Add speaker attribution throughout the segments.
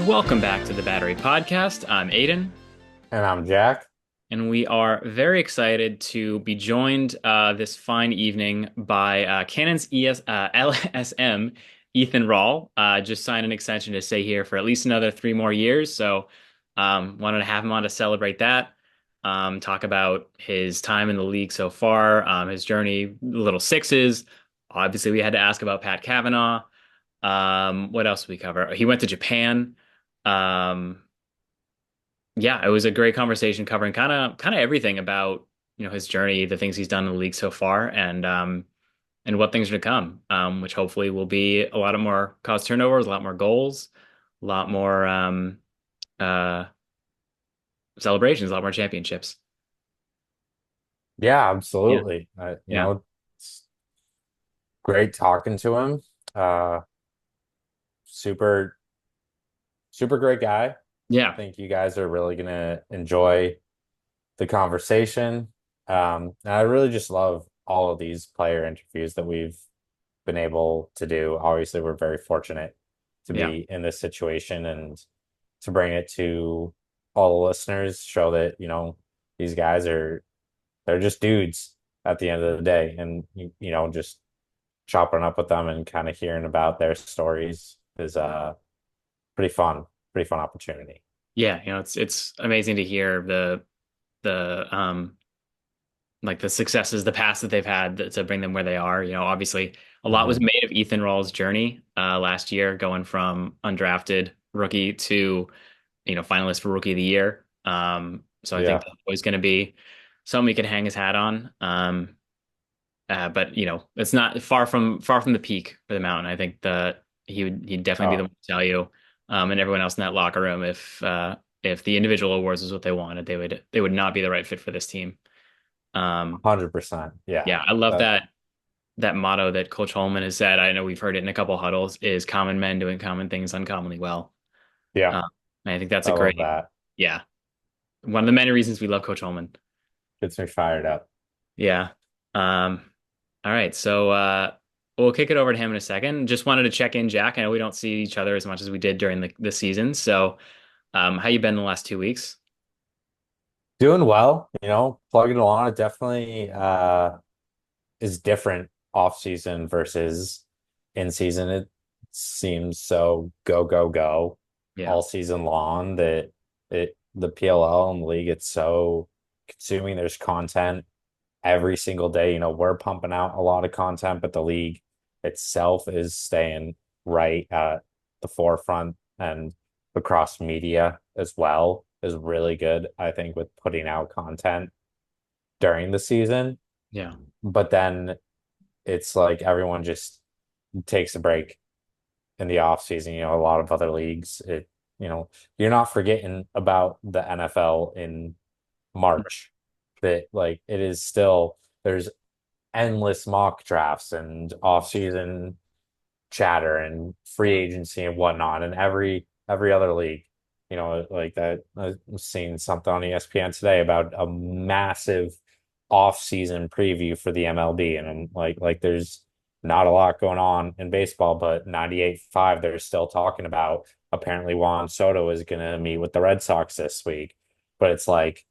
Speaker 1: Welcome back to the Battery Podcast. I'm Aidan,
Speaker 2: And I'm Jack.
Speaker 1: and we are very excited to be joined this fine evening by Canon's LSM, Ethan Rall. Just signed an extension to stay here for at least another 3 more years. So wanted to have him on to celebrate that, talk about his time in the league so far, his journey, little sixes. Obviously, we had to ask about Pat Kavanaugh. What else did we cover? He went to Japan. Um, yeah, it was a great conversation covering kind of everything about his journey, the things he's done in the league so far, and what things are to come, which hopefully will be a lot of more cause turnovers, a lot more goals, a lot more uh, celebrations, a lot more championships.
Speaker 2: Yeah,
Speaker 1: Yeah,
Speaker 2: absolutely.
Speaker 1: yeah,
Speaker 2: It's great talking to him. Super, super great guy.
Speaker 1: yeah,
Speaker 2: Think you guys are really gonna enjoy the conversation. And I really just love all of these player interviews that we've been able to do. Obviously, we're very fortunate to
Speaker 1: yeah,
Speaker 2: be in this situation and to bring it to all the listeners, show that, these guys they're just dudes at the end of the day. And just chopping up with them and kind of hearing about their stories is pretty fun, pretty fun opportunity.
Speaker 1: yeah. It's amazing to hear the like the successes, the past that they've had to bring them where they are. Obviously a lot was
Speaker 2: Hmm.
Speaker 1: made of Ethan Rawls' journey last year, going from undrafted rookie to, finalist for Rookie of the Year. So I think
Speaker 2: Yeah.
Speaker 1: that's always going to be something we can hang his hat on. But it's not far from the peak for the mountain. I think that he'd definitely be the
Speaker 2: Oh,
Speaker 1: one to tell you, and everyone else in that locker room, if the individual awards was what they wanted, they would not be the right fit for this team. Um,
Speaker 2: 100%. Yeah.
Speaker 1: yeah, I love
Speaker 2: That,
Speaker 1: that motto that Coach Holman has said. I know we've heard it in a couple huddles, is common men doing common things uncommonly well.
Speaker 2: yeah,
Speaker 1: Um, and I think that's
Speaker 2: I
Speaker 1: a
Speaker 2: love
Speaker 1: great,
Speaker 2: that.
Speaker 1: yeah, one of the many reasons we love Coach Holman.
Speaker 2: Gets me fired up.
Speaker 1: Yeah. Um, all right. So we'll kick it over to him in a second. Just wanted to check in, Jack. I know we don't see each other as much as we did during the season. So how you been the last 2 weeks?
Speaker 2: Doing well, plugging along. It definitely is different off season versus in season. It seems so go, go, go
Speaker 1: Yeah.
Speaker 2: all season long that the PLL and the league, it's so consuming. There's content every single day. We're pumping out a lot of content, but the league itself is staying right at the forefront, and across media as well is really good, I think, with putting out content during the season.
Speaker 1: Yeah.
Speaker 2: But then it's like everyone just takes a break in the off season. A lot of other leagues, you know, you're not forgetting about the NFL in March, that like it is still, there's endless mock drafts and off season chatter and free agency and whatnot, and every other league. Like that, I was seeing something on ESPN today about a massive off-season preview for the MLB, and I'm like there's not a lot going on in baseball, but 98.5 they're still talking about apparently Juan Soto is going to meet with the Red Sox this week. But it's like,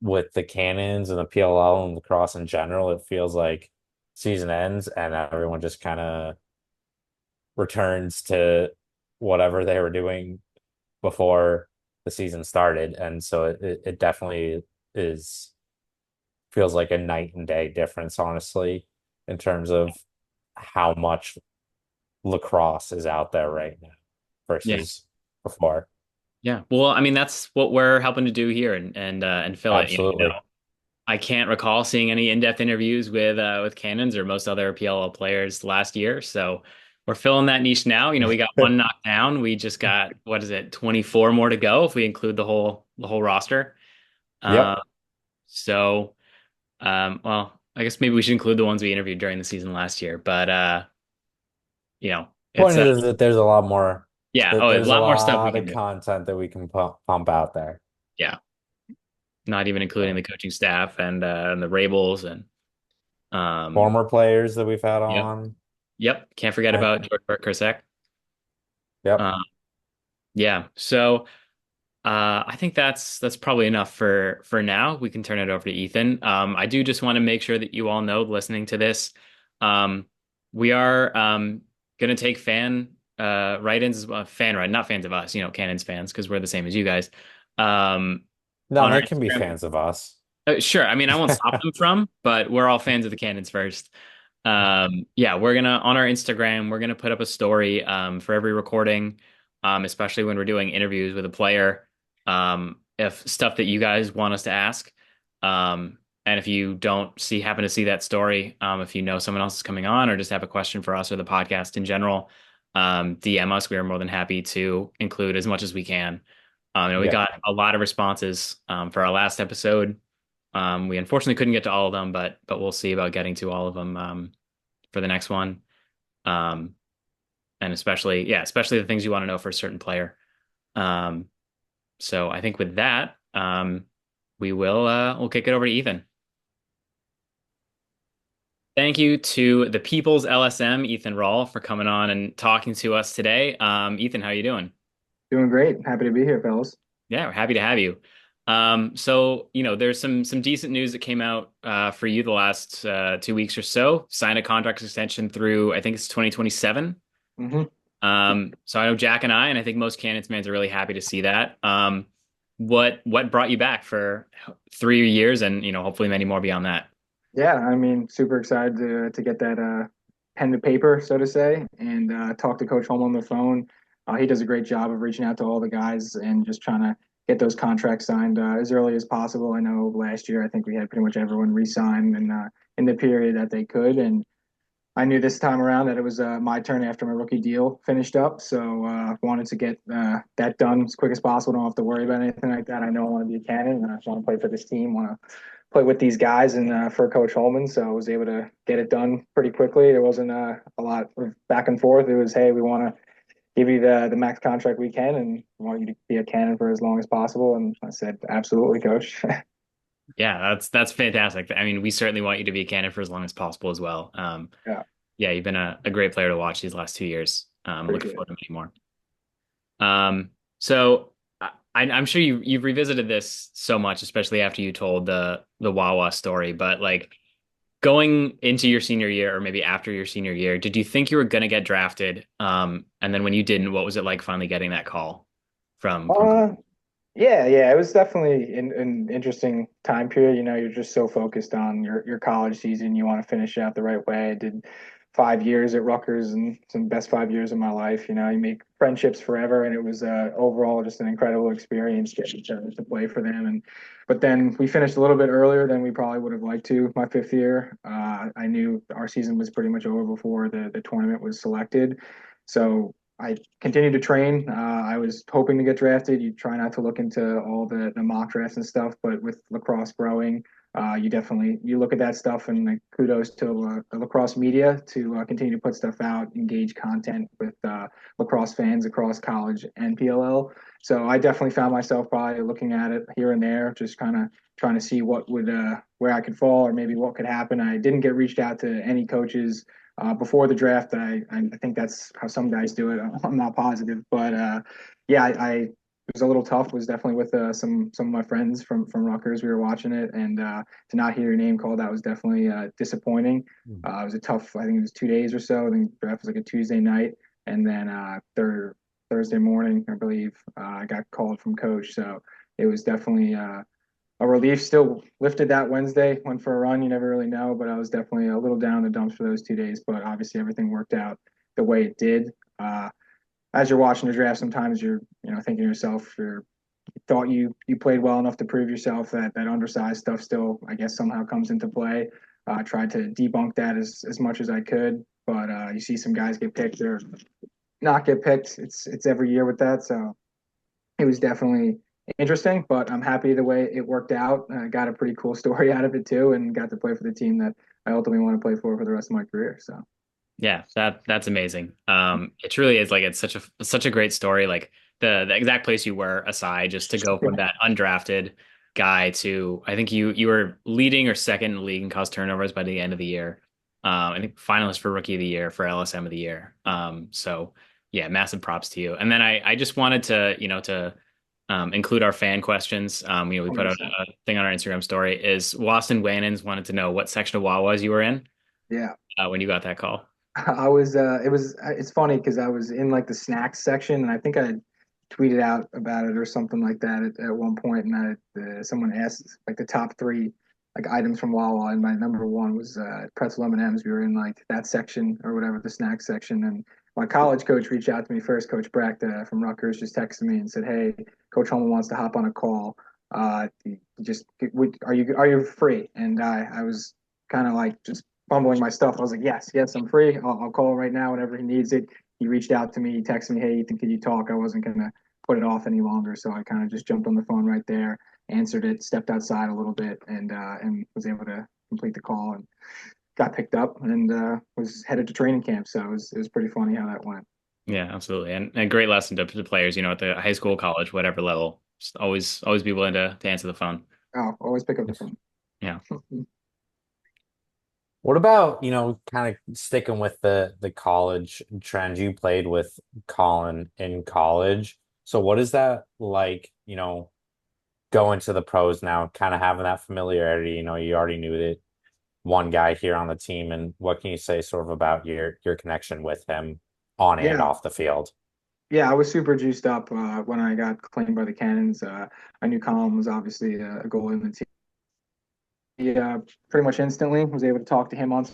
Speaker 2: with the Cannons and the PLL and lacrosse in general, it feels like season ends and everyone just kind of returns to whatever they were doing before the season started. And so it definitely is, feels like a night and day difference, honestly, in terms of how much lacrosse is out there right now
Speaker 1: Yeah.
Speaker 2: versus before.
Speaker 1: Yeah. Well, I mean, that's what we're helping to do here and fill it.
Speaker 2: Absolutely.
Speaker 1: I can't recall seeing any in-depth interviews with Cannons or most other PLL players last year. So we're filling that niche now. We got one knocked down. We just got, what is it, 24 more to go if we include the whole roster. Uh,
Speaker 2: Yep.
Speaker 1: so well, I guess maybe we should include the ones we interviewed during the season last year. But it's
Speaker 2: Point is that there's a lot more,
Speaker 1: yeah,
Speaker 2: that
Speaker 1: oh, a
Speaker 2: there's a
Speaker 1: lot more stuff we
Speaker 2: lot
Speaker 1: can
Speaker 2: of
Speaker 1: do.
Speaker 2: content that we can pump out there.
Speaker 1: Yeah. Not even including
Speaker 2: So
Speaker 1: the coaching staff and the Rabels and um
Speaker 2: former players that we've had
Speaker 1: yep.
Speaker 2: on.
Speaker 1: Yep. Can't forget
Speaker 2: And
Speaker 1: about George Kursak.
Speaker 2: yep.
Speaker 1: Uh, Yeah. So I think that's probably enough for now. We can turn it over to Ethan. I do just want to make sure that you all know, listening to this, um, we are gonna take write-ins as well, not fans of us, Cannon's fans, because we're the same as you guys.
Speaker 2: No,
Speaker 1: On our
Speaker 2: they can be
Speaker 1: Instagram.
Speaker 2: fans of us.
Speaker 1: Sure. I mean, I won't stop them from, but we're all fans of the Cannons first. Yeah, we're gonna on our Instagram, we're gonna put up a story for every recording, especially when we're doing interviews with a player. If stuff that you guys want us to ask. And if you happen to see that story, if you know someone else is coming on or just have a question for us or the podcast in general, DM us. We are more than happy to include as much as we can. And we
Speaker 2: Yeah.
Speaker 1: got a lot of responses for our last episode. We unfortunately couldn't get to all of them, but we'll see about getting to all of them for the next one. Um, and especially the things you want to know for a certain player. Um, so I think with that, we'll kick it over to Ethan. Thank you to the People's LSM, Ethan Rall, for coming on and talking to us today. Ethan, how you doing?
Speaker 3: Doing great. Happy to be here, fellas.
Speaker 1: Yeah, we're happy to have you. So there's some decent news that came out for you the last 2 weeks or so. Signed a contract extension through, I think it's 2027.
Speaker 3: hmm
Speaker 1: So I know Jack and I think most Cannons fans are really happy to see that. What brought you back for 3 years and hopefully many more beyond that?
Speaker 3: Yeah, I mean, super excited to get that pen to paper, so to say, and talk to Coach Holm on the phone. He does a great job of reaching out to all the guys and just trying to get those contracts signed as early as possible. I know last year, I think we had pretty much everyone re-sign in the period that they could, and I knew this time around that it was my turn after my rookie deal finished up, so wanted to get that done as quick as possible. Don't have to worry about anything like that. I know I want to be a Cannon, and I just want to play for this team. Want to play with these guys and for Coach Holman, so I was able to get it done pretty quickly. There wasn't a lot of back and forth. It was, hey, we want to give you the max contract we can, and we want you to be a Cannon for as long as possible. And I said, absolutely, Coach.
Speaker 1: Yeah, that's fantastic. I mean, we certainly want you to be a Cannon for as long as possible as well.
Speaker 3: Yeah,
Speaker 1: Yeah, you've been a great player to watch these last 2 years. Looking
Speaker 3: appreciate it.
Speaker 1: forward to many more. So I'm sure you've revisited this so much, especially after you told the Wawa story. But like going into your senior year, or maybe after your senior year, did you think you were going to get drafted? And then when you didn't, what was it like finally getting that call from?
Speaker 3: Uh, yeah, it was definitely an interesting time period. You know, you're just so focused on your college season. You want to finish it out the right way. I did 5 years at Rutgers and some best 5 years of my life. You know, you make friendships forever, and it was overall just an incredible experience getting to play for them. But then we finished a little bit earlier than we probably would have liked to. My fifth year, I knew our season was pretty much over before the tournament was selected. So I continued to train. I was hoping to get drafted. You try not to look into all the mock drafts and stuff, but with lacrosse growing, you look at that stuff and like, kudos to the lacrosse media to continue to put stuff out, engage content with lacrosse fans across college and PLL. So I definitely found myself probably looking at it here and there, just kind of trying to see what would where I could fall or maybe what could happen. I didn't get reached out to any coaches before the draft. I think that's how some guys do it. I'm not positive, but yeah, it was a little tough. Was definitely with some of my friends from Rutgers. We were watching it, and to not hear your name called, that was definitely disappointing. It was a tough. I think it was 2 days or so. I think the draft was like a Tuesday night, and then Thursday morning, I believe, I got called from coach. So it was definitely a relief. Still lifted that Wednesday, went for a run. You never really know, but I was definitely a little down in the dumps for those 2 days. But obviously, everything worked out the way it did. As you're watching the draft, sometimes you're thinking to yourself, you thought you played well enough to prove yourself. That undersized stuff still, I guess, somehow comes into play. I tried to debunk that as much as I could, but you see some guys get picked or not get picked. It's every year with that, so it was definitely interesting, but I'm happy the way it worked out. I got a pretty cool story out of it too, and got to play for the team that I ultimately want to play for the rest of my career. So
Speaker 1: Yeah, that's amazing. It truly is like it's such a great story. Like the exact place you were aside, just to go from that undrafted guy to I think you were leading or second in the league in caused turnovers by the end of the year. I think finalist for rookie of the year for LSM of the year. So Yeah, massive props to you. And then I just wanted to, to include our fan questions. We put out
Speaker 3: 100%.
Speaker 1: a thing on our Instagram story. Is Waston Wannans wanted to know what section of Wawa's you were in
Speaker 3: Yeah.
Speaker 1: when you got that call.
Speaker 3: It's funny because I was in like the snacks section and I think I tweeted out about it or something like that at one point. And someone asked like the top three like items from Wawa, and my number one was pretzel M&Ms. We were in like that section or whatever, the snack section. And my college coach reached out to me first. Coach Brecht from Rutgers just texted me and said, "Hey, Coach Holman wants to hop on a call. Just are you free?" And I was kind of like just fumbling my stuff. I was like, "Yes, yes, I'm free. I'll call him right now whenever he needs it." He reached out to me. He texted me, "Hey, Ethan, can you talk?" I wasn't gonna put it off any longer, so I kind of just jumped on the phone right there, answered it, stepped outside a little bit, and was able to complete the call and got picked up and was headed to training camp. So it was pretty funny how that went.
Speaker 1: Yeah, absolutely. And a great lesson to players, at the high school, college, whatever level. Just always be willing to answer the phone.
Speaker 3: Oh, always pick up the phone.
Speaker 1: Yeah.
Speaker 2: What about, kind of sticking with the college trend? You played with Colin in college. So what is that like, going to the pros now, kind of having that familiarity, you already knew that one guy here on the team, and what can you say sort of about your connection with him on and
Speaker 3: Yeah,
Speaker 2: off the field?
Speaker 3: yeah, I was super juiced up when I got claimed by the Cannons. I knew Colin was obviously a goalie in the team. Pretty much instantly was able to talk to him on.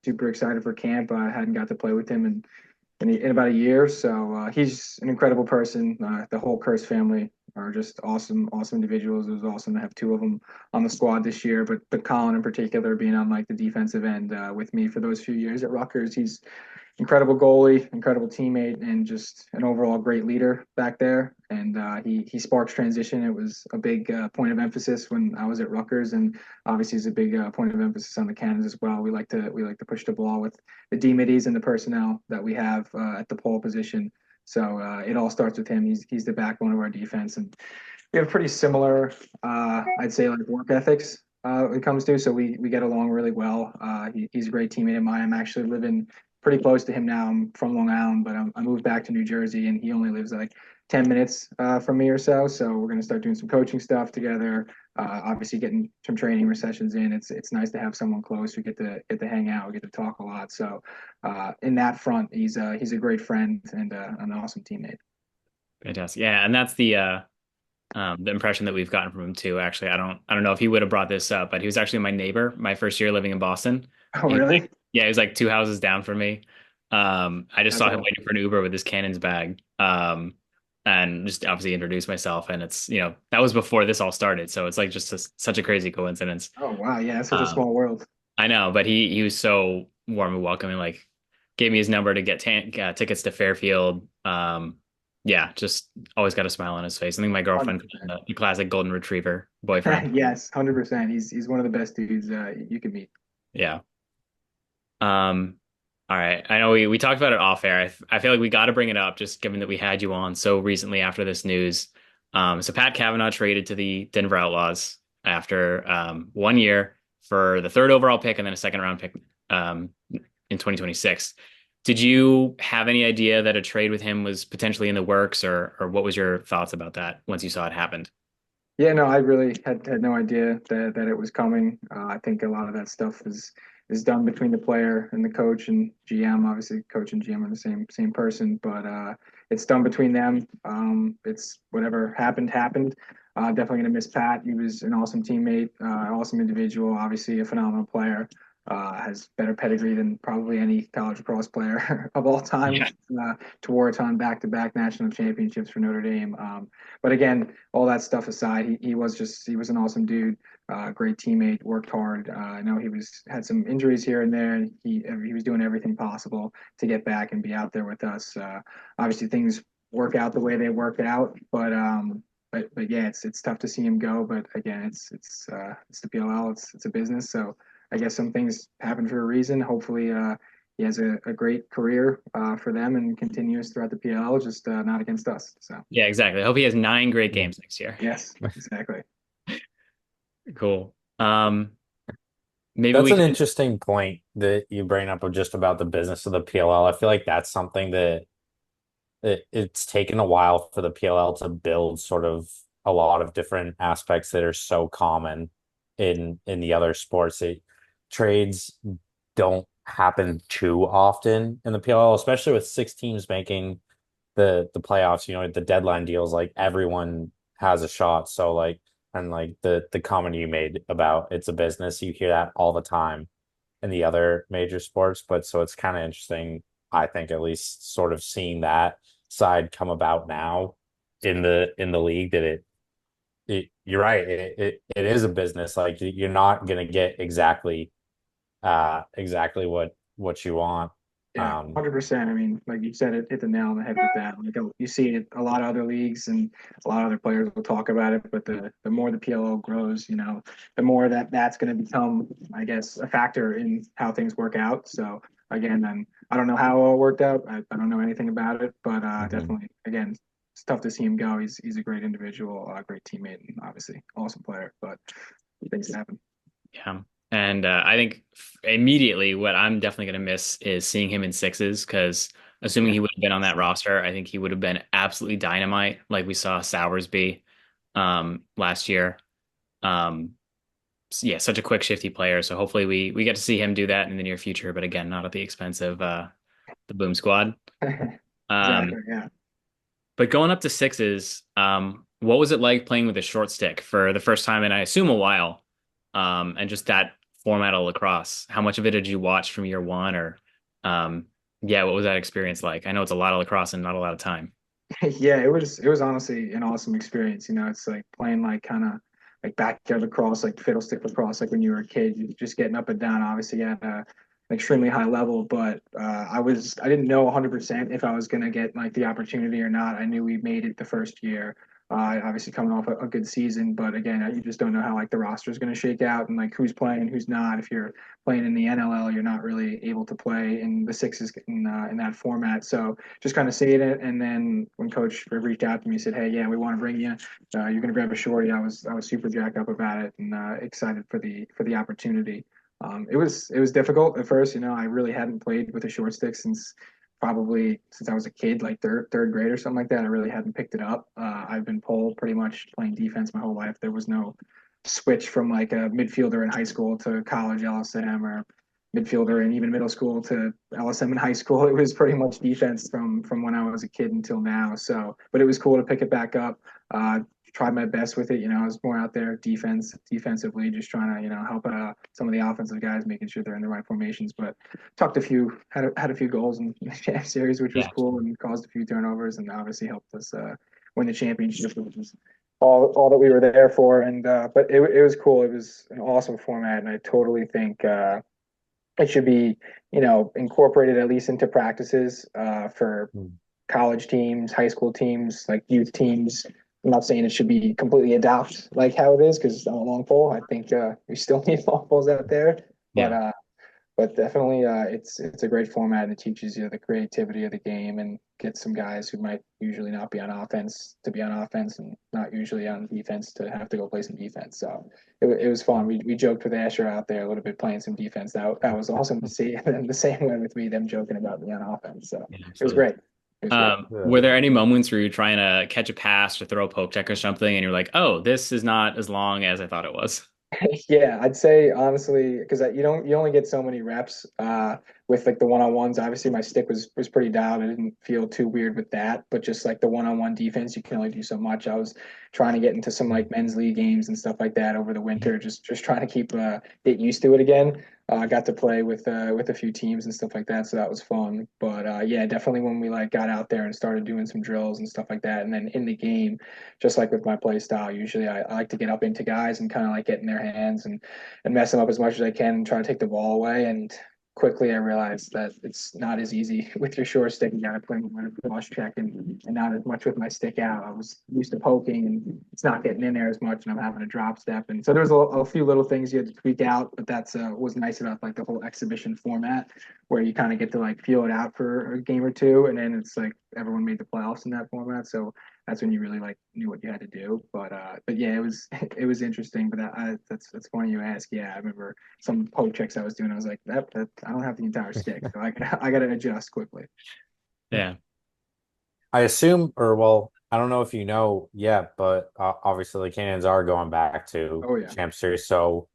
Speaker 3: Super excited for camp. I hadn't got to play with him in about a year, so he's an incredible person. The whole Curse family are just awesome, awesome individuals. It was awesome to have two of them on the squad this year, but Colin in particular being on like the defensive end with me for those few years at Rutgers. He's incredible goalie, incredible teammate, and just an overall great leader back there. And he sparks transition. It was a big point of emphasis when I was at Rutgers, and obviously is a big point of emphasis on the Cannons as well. We like to push the ball with the D middies and the personnel that we have at the pole position. So it all starts with him. He's the backbone of our defense, and we have pretty similar, I'd say, like work ethics when it comes to. So we get along really well. He's a great teammate of mine. I'm actually living pretty close to him now. I'm from Long Island, but I moved back to New Jersey, and he only lives like 10 minutes from me or so. So we're going to start doing some coaching stuff together. Obviously, getting some training sessions in. It's nice to have someone close. We get to hang out. We get to talk a lot. So in that front, he's a great friend and an awesome teammate.
Speaker 1: Fantastic. Yeah, and that's the impression that we've gotten from him too. Actually, I don't know if he would have brought this up, but he was actually my neighbor my first year living in Boston.
Speaker 3: Oh,
Speaker 1: He,
Speaker 3: really?
Speaker 1: yeah, he was like two houses down from me. I just
Speaker 3: That's
Speaker 1: saw him
Speaker 3: awesome.
Speaker 1: waiting for an Uber with his Cannons bag. And just obviously introduced myself, and it's that was before this all started, so it's like just such a crazy coincidence.
Speaker 3: Oh, wow. Yeah, it's such a
Speaker 1: Um,
Speaker 3: small world.
Speaker 1: I know, but he was so warm and welcoming. Like, gave me his number to get tickets to Fairfield. Yeah, just always got a smile on his face. I think my girlfriend,
Speaker 3: 100%.
Speaker 1: the classic golden retriever boyfriend.
Speaker 3: Yes, 100%. He's one of the best dudes you could meet.
Speaker 1: Yeah. Um. All right. I know we talked about it off air. I feel like we got to bring it up, just given that we had you on so recently after this news. So Pat Kavanaugh traded to the Denver Outlaws after 1 year for the third overall pick and then a second round pick in 2026. Did you have any idea that a trade with him was potentially in the works, or what was your thoughts about that once you saw it happened?
Speaker 3: Yeah, no, I really had no idea that it was coming. I think a lot of that stuff is done between the player and the coach and GM. Obviously, coach and GM are the same person, but it's done between them. It's whatever happened. Definitely gonna miss Pat. He was an awesome teammate, awesome individual. Obviously, a phenomenal player. Has better pedigree than probably any college lacrosse player of all time.
Speaker 1: Yeah.
Speaker 3: Tewaaraton back-to-back national championships for Notre Dame. But again, all that stuff aside, he was an awesome dude, great teammate, worked hard. I know he was had some injuries here and there, and he was doing everything possible to get back and be out there with us. Obviously, things work out the way they work out, but yeah, it's tough to see him go. But again, it's the PLL, it's a business, so I guess some things happen for a reason. Hopefully, he has a great career for them and continues throughout the PLL, just not against us. So.
Speaker 1: Yeah, exactly. I hope he has 9 great games next year.
Speaker 3: Yes, exactly.
Speaker 1: Cool. Maybe
Speaker 2: That's
Speaker 1: we
Speaker 2: an
Speaker 1: can.
Speaker 2: interesting point that you bring up of just about the business of the PLL. I feel like that's something that it's taken a while for the PLL to build sort of a lot of different aspects that are so common in the other sports. Trades don't happen too often in the PLL, especially with six teams making the playoffs. The deadline deals, like everyone has a shot. So like, and like the comment you made about it's a business, you hear that all the time in the other major sports. But so it's kind of interesting, I think, at least sort of seeing that side come about now in the league, that you're right, it is a business. Like you're not gonna get exactly what you want.
Speaker 3: Yeah,
Speaker 2: um
Speaker 3: 100%. I mean, like you said, it hit the nail on the head with that. Like you see it a lot of other leagues and a lot of other players will talk about it, but the more the PLO grows, the more that's going to become, I guess, a factor in how things work out. So again, I don't know how it all worked out. I don't know anything about it, but
Speaker 2: mhm.
Speaker 3: definitely, again, it's tough to see him go. He's a great individual, a great teammate, and obviously awesome player. But things happen.
Speaker 1: Yeah. And I think immediately what I'm definitely going to miss is seeing him in sixes because assuming
Speaker 3: Yeah.
Speaker 1: he would have been on that roster, I think he would have been absolutely dynamite like we saw Sowers be last year. Um, yeah, such a quick, shifty player. So hopefully we get to see him do that in the near future, but again, not at the expense of the Boom Squad. Um,
Speaker 3: Exactly. Yeah.
Speaker 1: but going up to sixes, what was it like playing with a short stick for the first time in I assume a while? And just that format of lacrosse. How much of it did you watch from year one, or um, yeah, what was that experience like? I know it's a lot of lacrosse and not a lot of time.
Speaker 3: Yeah, it was honestly an awesome experience. It's like playing like kind of like backyard lacrosse, like fiddlestick lacrosse, like when you were a kid, you just getting up and down, obviously at an extremely high level. But I didn't know 100% if I was gonna get like the opportunity or not. I knew we made it the first year, obviously coming off a good season. But again, you just don't know how like the roster is gonna shake out and like who's playing, who's not. If you're playing in the NLL, you're not really able to play in the sixes in that format. So just kind of seeing it. And then when coach reached out to me, he said, "Hey, yeah, we want to bring you. You're going to grab a shorty." I was super jacked up about it and excited for the opportunity. It was difficult at first. I really hadn't played with a short stick since I was a kid, like third grade or something like that. I really hadn't picked it up. I've been pulled pretty much playing defense my whole life. There was no switch from like a midfielder in high school to college LSM or midfielder and even middle school to LSM in high school. It was pretty much defense from when I was a kid until now. So, but it was cool to pick it back up. Tried my best with it. I was more out there defensively, just trying to help some of the offensive guys, making sure they're in the right formations. But tucked had a few goals in the champ series, which was
Speaker 1: Yeah.
Speaker 3: cool, and caused a few turnovers, and obviously helped us win the championship, which was all that we were there for. And but it was cool. It was an awesome format, and I totally think it should be incorporated at least into practices for college teams, high school teams, like youth teams. I'm not saying it should be completely adopted like how it is because I'm a long pole. I think we still need long poles out there, but
Speaker 1: Yeah.
Speaker 3: definitely it's a great format and it teaches you the creativity of the game and gets some guys who might usually not be on offense to be on offense and not usually on defense to have to go play some defense. So it was fun. We joked with Asher out there a little bit playing some defense. That was awesome to see. And the same way with me, them joking about me on offense. So
Speaker 1: Yeah,
Speaker 3: it was
Speaker 1: absolutely.
Speaker 3: great. It was great.
Speaker 2: Yeah.
Speaker 1: Were there any moments where you're trying to catch a pass or throw a poke check or something, and you're like, "Oh, this is not as long as I thought it was."
Speaker 3: Yeah, I'd say honestly, because you only get so many reps with like the one-on-ones. Obviously, my stick was pretty dialed. I didn't feel too weird with that, but just like the one-on-one defense, you can only do so much. I was trying to get into some like men's league games and stuff like that over the winter, just trying to get used to it again. I got to play with a few teams and stuff like that, so that was fun. But yeah, definitely when we like got out there and started doing some drills and stuff like that, and then in the game just like with my play style, usually I like to get up into guys and kind of like get in their hands and mess them up as much as I can and try to take the ball away. And quickly I realized that it's not as easy with your short stick. You got to play more of a cross check and not as much with my stick out. I was used to poking and it's not getting in there as much, and I'm having a drop step. And so there's a few little things you had to tweak out, but that's was nice about like the whole exhibition format where you kind of get to like feel it out for a game or two, and then it's like everyone made the playoffs in that format, so that's when you really like knew what you had to do. But yeah, it was it was interesting. But that's funny you ask. Yeah, I remember some poke checks I was doing. I was like, that I don't have the entire stick, so I got to adjust quickly.
Speaker 1: Yeah.
Speaker 2: I assume, or well, I don't know if you know yet, but obviously the Canyons are going back to
Speaker 3: Oh yeah.
Speaker 2: Champ Series. So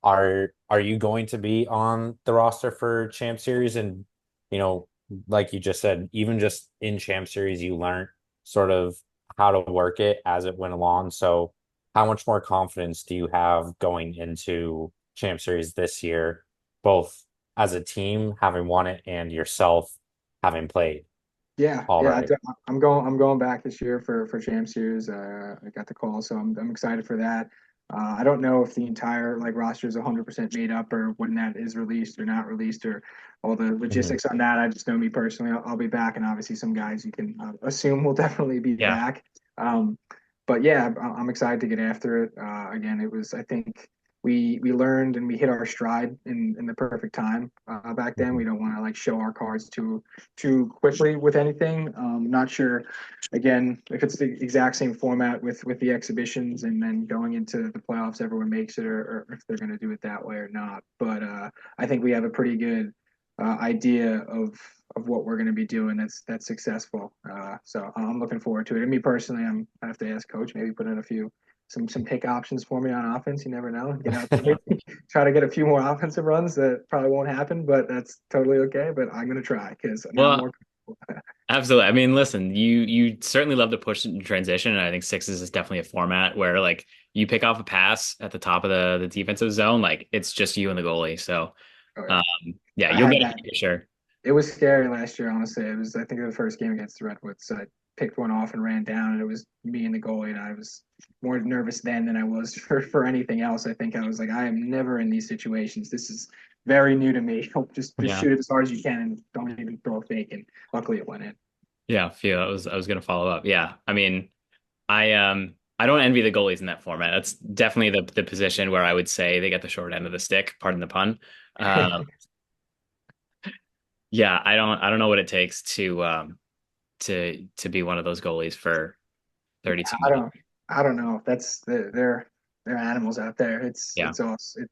Speaker 2: are you going to be on the roster for Champ Series? And you know, like you just said, even just in Champ Series, you learned sort of how to work it as it went along. So how much more confidence do you have going into Champ Series this year, both as a team having won it and yourself having played
Speaker 3: Yeah, yeah,
Speaker 2: already?
Speaker 3: I'm going back this year for Champ Series. I got the call, so I'm excited for that. I don't know if the entire like roster is 100% made up or when that is released or not released or all the
Speaker 2: Mhm.
Speaker 3: logistics on that. I just know me personally, I'll be back, and obviously some guys you can assume will definitely be
Speaker 1: Yeah.
Speaker 3: back. Um, but yeah, I'm excited to get after it. Again, it was I think we learned and we hit our stride in the perfect time back then. We
Speaker 2: Mhm.
Speaker 3: don't want to like show our cards too quickly with anything. Not sure, again, if it's the exact same format with the exhibitions and then going into the playoffs, everyone makes it, or if they're going to do it that way or not. But I think we have a pretty good idea of what we're going to be doing that's successful. So I'm looking forward to it. And me personally, I have to ask coach maybe put in a few some pick options for me on offense. You never know. Get out there, try to get a few more offensive runs. That probably won't happen, but that's totally okay. But I'm gonna try because now I'm
Speaker 1: Well,
Speaker 3: more.
Speaker 1: absolutely. I mean, listen, you certainly love to push in transition, and I think sixes is definitely a format where like you pick off a pass at the top of the defensive zone, like it's just you and the goalie. So,
Speaker 3: Oh yeah,
Speaker 1: um, yeah,
Speaker 3: I
Speaker 1: you'll
Speaker 3: had
Speaker 1: get
Speaker 3: that.
Speaker 1: it for sure.
Speaker 3: It was scary last year. Honestly, it was. I think it was the first game against the Redwoods. So I picked one off and ran down, and it was me and the goalie, and I was more nervous then than I was for anything else. I think I was like, I am never in these situations. This is very new to me. Just
Speaker 1: Yeah,
Speaker 3: shoot it as hard as you can and don't even throw a fake. And luckily, it went in.
Speaker 1: yeah. Feel I was gonna follow up. Yeah, I mean, I don't envy the goalies in that format. That's definitely the position where I would say they get the short end of the stick. Pardon the pun. Um, yeah, I don't know what it takes to be one of those goalies for 32
Speaker 3: I
Speaker 1: minutes.
Speaker 3: don't I don't know. They're animals out there.
Speaker 1: Yeah,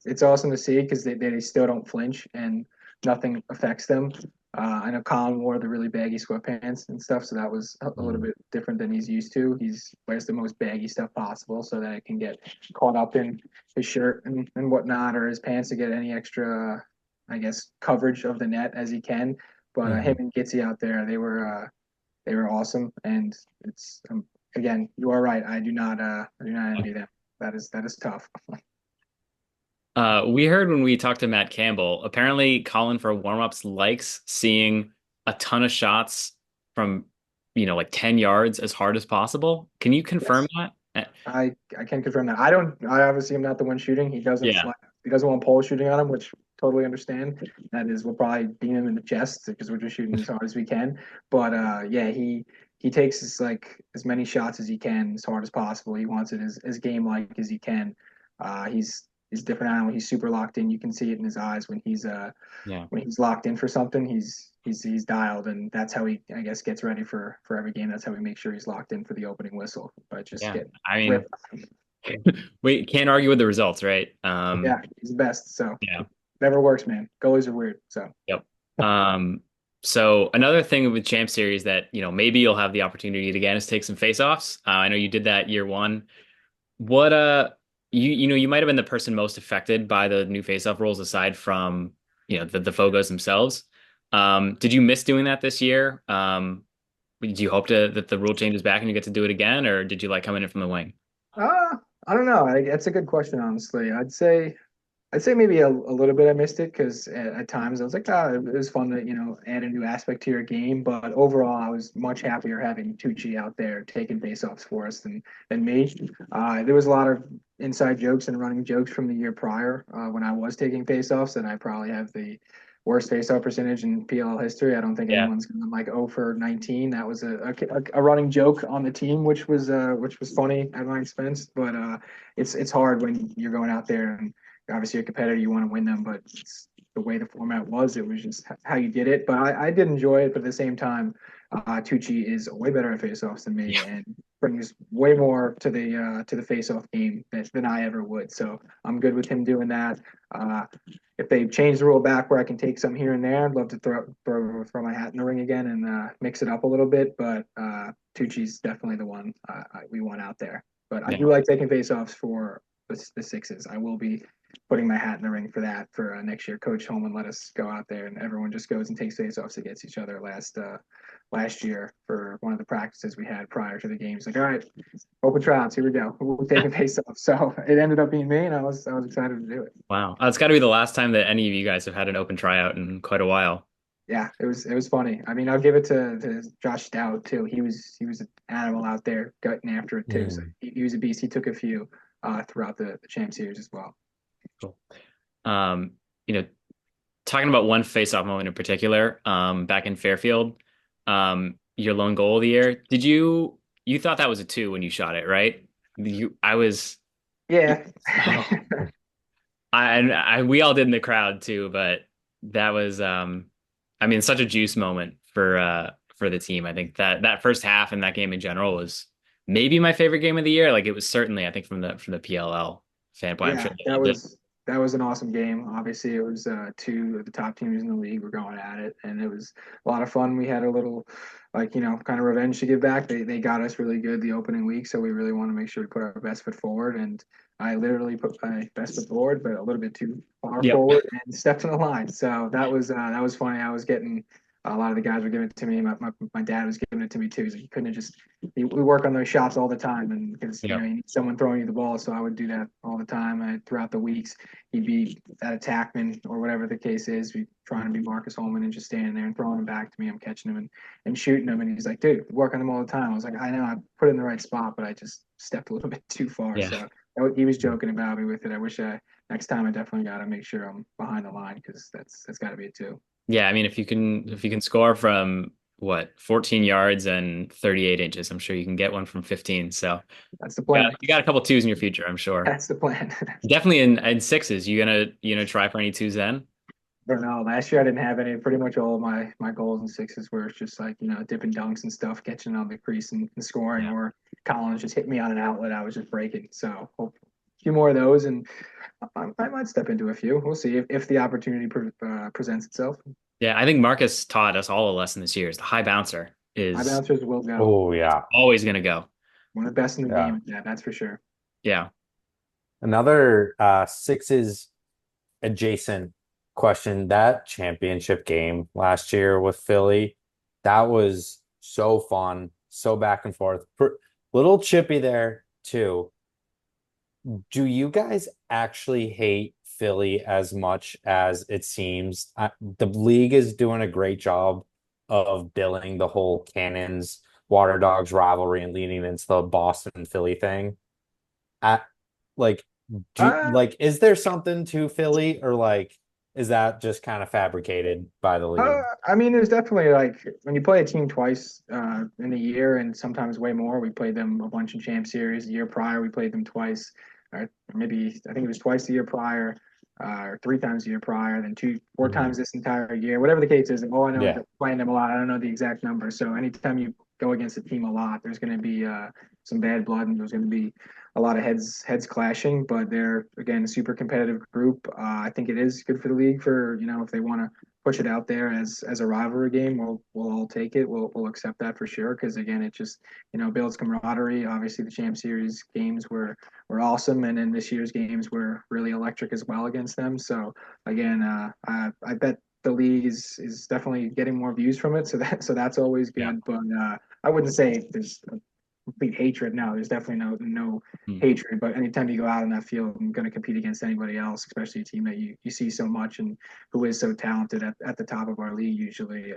Speaker 3: It's awesome to see because they still don't flinch and nothing affects them. I know Colin wore the really baggy sweatpants and stuff, so that was a little
Speaker 2: Mhm.
Speaker 3: bit different than he's used to. He's wears the most baggy stuff possible so that it can get caught up in his shirt and whatnot or his pants to get any extra, I guess, coverage of the net as he can. But him
Speaker 2: Mhm.
Speaker 3: and Gitsy out there, they were awesome, and it's again, you are right. I do not envy them. That is tough.
Speaker 1: We heard when we talked to Matt Campbell, apparently Colin for warm-ups likes seeing a ton of shots from, like 10 yards as hard as possible. Can you confirm
Speaker 3: Yes,
Speaker 1: that?
Speaker 3: I can confirm that. I don't. I obviously am not the one shooting.
Speaker 1: Yeah,
Speaker 3: He doesn't want pole shooting on him, which totally understand. That is, we'll probably beam him in the chest because we're just shooting as hard as we can. But yeah, he takes as many shots as he can, as hard as possible. He wants it as game like as he can. He's a different animal. He's super locked in. You can see it in his eyes
Speaker 1: yeah,
Speaker 3: when he's locked in for something, he's dialed, and that's how he I guess gets ready for every game. That's how we make sure he's locked in for the opening whistle. But just
Speaker 1: yeah.
Speaker 3: get
Speaker 1: I mean,
Speaker 3: ripped.
Speaker 1: we can't argue with the results, right?
Speaker 3: Yeah, he's the best. So
Speaker 1: Yeah,
Speaker 3: never works, man. Goalies are weird. So
Speaker 1: yep. Um, so another thing with Champ Series that, maybe you'll have the opportunity to again is take some face-offs. I know you did that year one. What you might have been the person most affected by the new face-off rules aside from the Fogos themselves. Did you miss doing that this year? Do you hope that the rule changes back and you get to do it again, or did you like coming in from the wing?
Speaker 3: I don't know. That's a good question, honestly. I'd say maybe a little bit I missed it because at times I was like, it was fun to, add a new aspect to your game. But overall, I was much happier having Tucci out there taking faceoffs for us than me. There was a lot of inside jokes and running jokes from the year prior when I was taking faceoffs, and I probably have the worst faceoff percentage in PLL history. I don't think
Speaker 1: Yeah,
Speaker 3: anyone's gonna like 0 for 19. That was a running joke on the team, which was funny at my expense. But it's hard when you're going out there and obviously you're a competitor, you want to win them, but it's the way the format was, it was just how you did it. But I did enjoy it, but at the same time, Tucci is way better at faceoffs than me and brings way more to the faceoff game than I ever would. So I'm good with him doing that. If they change the rule back where I can take some here and there, I'd love to throw my hat in the ring again and mix it up a little bit. But Tucci's definitely the one we want out there. But I
Speaker 1: Yeah.
Speaker 3: do like taking faceoffs for the Sixes. I will be putting my hat in the ring for that for next year. Coach Holman let us go out there, and everyone just goes and takes faceoffs against each other last year for one of the practices we had prior to the games. Like, all right, open tryouts, here we go. We're taking faceoffs. So it ended up being me, and I was excited to do it.
Speaker 1: Wow. It's got to be the last time that any of you guys have had an open tryout in quite a while.
Speaker 3: Yeah, it was funny. I mean, I'll give it to Josh Stout too. He was an animal out there gutting after it too. So
Speaker 2: Mm.
Speaker 3: he was a beast. He took a few throughout the champ series as well.
Speaker 1: Cool. Um, you know, talking about one face-off moment in particular, back in Fairfield, your lone goal of the year. You thought that was a two when you shot it, right? I was,
Speaker 3: Yeah.
Speaker 1: oh, we all did in the crowd too, but that was, I mean, such a juice moment for the team. I think that first half and that game in general was maybe my favorite game of the year. Like it was certainly, I think from the PLL standpoint, I'm
Speaker 3: Yeah,
Speaker 1: sure they
Speaker 3: that
Speaker 1: loved it.
Speaker 3: was that was an awesome game. Obviously, it was two of the top teams in the league were going at it, and it was a lot of fun. We had a little, like kind of revenge to give back. They got us really good the opening week, so we really want to make sure we put our best foot forward. And I literally put my best foot forward, but a little bit too far
Speaker 1: Yep.
Speaker 3: forward and stepped in the line. So that was funny. I was getting a lot of the guys were giving it to me. My dad was giving it to me too. He's like, you couldn't have just we work on those shots all the time, and because
Speaker 1: Yep.
Speaker 3: you need someone throwing you the ball, so I would do that all the time. Throughout the weeks, he'd be that attackman or whatever the case is, we trying to be Marcus Holman and just standing there and throwing him back to me. I'm catching him and shooting him, and he's like, "Dude, work on them all the time." I was like, "I know, I put it in the right spot, but I just stepped a little bit too far."
Speaker 1: Yeah.
Speaker 3: So he was joking about me with it. I wish next time I definitely got to make sure I'm behind the line because that's got to be it too.
Speaker 1: Yeah, I mean, if you can score from what 14 yards and 38 inches, I'm sure you can get one from 15. So
Speaker 3: That's the
Speaker 1: yeah,
Speaker 3: plan.
Speaker 1: you got a couple twos in your future, I'm sure.
Speaker 3: That's the plan.
Speaker 1: Definitely in sixes. You gonna try for any twos then?
Speaker 3: I don't know. Last year I didn't have any. Pretty much all of my goals and sixes were just like dipping dunks and stuff, catching on the crease and scoring,
Speaker 1: Yeah.
Speaker 3: or Collins just hit me on an outlet. I was just breaking. So hope a few more of those, and I might step into a few. We'll see if the opportunity presents itself.
Speaker 1: Yeah, I think Marcus taught us all a lesson this year. Is the high bouncer
Speaker 3: My
Speaker 1: is
Speaker 3: bouncers will go.
Speaker 2: Oh yeah.
Speaker 1: always gonna go.
Speaker 3: One of the best in the
Speaker 2: Yeah.
Speaker 3: game. Yeah, that's for sure.
Speaker 1: Yeah.
Speaker 2: Another Sixes adjacent question. That championship game last year with Philly, that was so fun, so back and forth. Little chippy there too. Do you guys actually hate Philly as much as it seems? The league is doing a great job of billing the whole Cannons Water Dogs rivalry and leading into the Boston Philly thing. At like
Speaker 3: Uh,
Speaker 2: is there something to Philly, or like is that just kind of fabricated by the league?
Speaker 3: I mean, there's definitely like when you play a team twice in a year, and sometimes way more. We played them a bunch in Champ Series. The year prior, we played them twice, or maybe I think it was twice the year prior, or three times the year prior, then four
Speaker 2: Mhm.
Speaker 3: times this entire year. Whatever the case is, all I know is
Speaker 2: Yeah.
Speaker 3: that we're playing them a lot. I don't know the exact number. So anytime you go against a team a lot, there's going to be some bad blood, and there's going to be a lot of heads clashing. But they're again a super competitive group. I think it is good for the league for if they want to push it out there as a rivalry game, we'll all take it. We'll accept that for sure because again, it just builds camaraderie. Obviously, the Champ Series games were awesome, and then this year's games were really electric as well against them. So again, I bet the league is definitely getting more views from it, so that's always
Speaker 1: Yeah.
Speaker 3: good. But I wouldn't say there's complete hatred. No, there's definitely no
Speaker 1: Hmm.
Speaker 3: hatred. But anytime you go out on that field and going to compete against anybody else, especially a team that you see so much and who is so talented at the top of our league, usually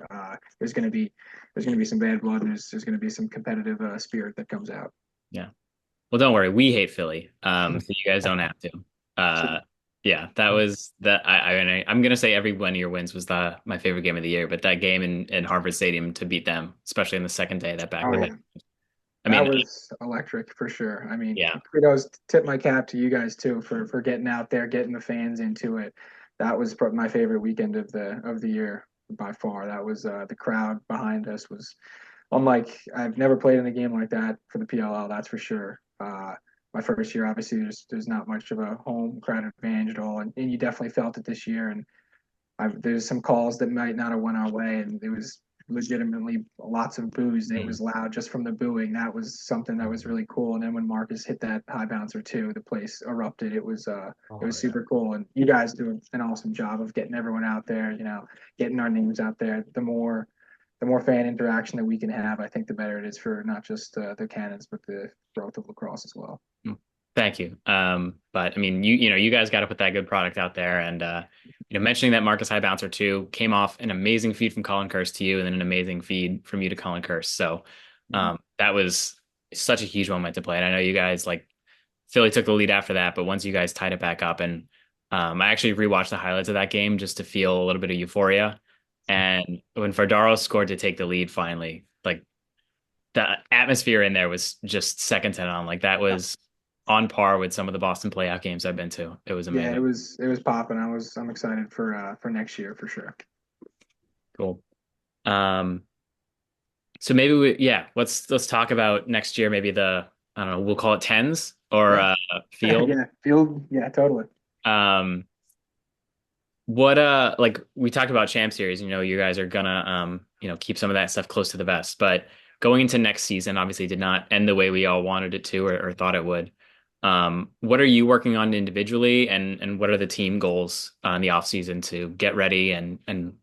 Speaker 3: there's going to be some bad blood. And there's going to be some competitive spirit that comes out.
Speaker 1: Yeah. Well, don't worry, we hate Philly. So you guys don't have to. Uh, yeah, that was that. I'm gonna say every one of your wins was my favorite game of the year, but that game in Harvard Stadium to beat them, especially on the second day, that back
Speaker 3: Oh
Speaker 1: to back.
Speaker 3: yeah,
Speaker 1: I
Speaker 3: that
Speaker 1: mean,
Speaker 3: was electric for sure. I mean,
Speaker 1: yeah,
Speaker 3: kudos, tip my cap to you guys too for getting out there, getting the fans into it. That was my favorite weekend of the year. by far. That was the crowd behind us was unlike I've never played in a game like that for the PLL, that's for sure. My first year, obviously, there's not much of a home crowd advantage at all, and you definitely felt it this year. And there's some calls that might not have went our way, and it was legitimately lots of boos. It
Speaker 2: Mm.
Speaker 3: was loud just from the booing. That was something that was really cool. And then when Marcus hit that high bouncer too, the place erupted. It
Speaker 2: Oh
Speaker 3: was
Speaker 2: yeah.
Speaker 3: super cool. And you guys do an awesome job of getting everyone out there. Getting our names out there. The more fan interaction that we can have, I think the better it is for not just the Cannons, but the growth of lacrosse as well.
Speaker 1: Mm. Thank you. But I mean, you guys got to put that good product out there, and mentioning that Marcus High Bouncer too came off an amazing feed from Colin Kurse to you, and then an amazing feed from you to Colin Kurse. So, that was such a huge moment to play, and I know you guys like Philly took the lead after that, but once you guys tied it back up, and I actually rewatched the highlights of that game just to feel a little bit of euphoria. And when Fardaro scored to take the lead finally, like the atmosphere in there was just second to none. Like that was on par with some of the Boston playoff games I've been to. It was
Speaker 3: Yeah, it
Speaker 1: amazing.
Speaker 3: was it was popping. I'm excited for next year for sure.
Speaker 1: Cool. Um, so maybe let's talk about next year. Maybe I don't know, we'll call it tens or
Speaker 3: Yeah,
Speaker 1: field.
Speaker 3: yeah, field. Yeah, totally.
Speaker 1: Um, what like we talked about Champ Series. You guys are gonna keep some of that stuff close to the vest, but going into next season, obviously did not end the way we all wanted it to or thought it would. What are you working on individually, and what are the team goals in the off season to get ready and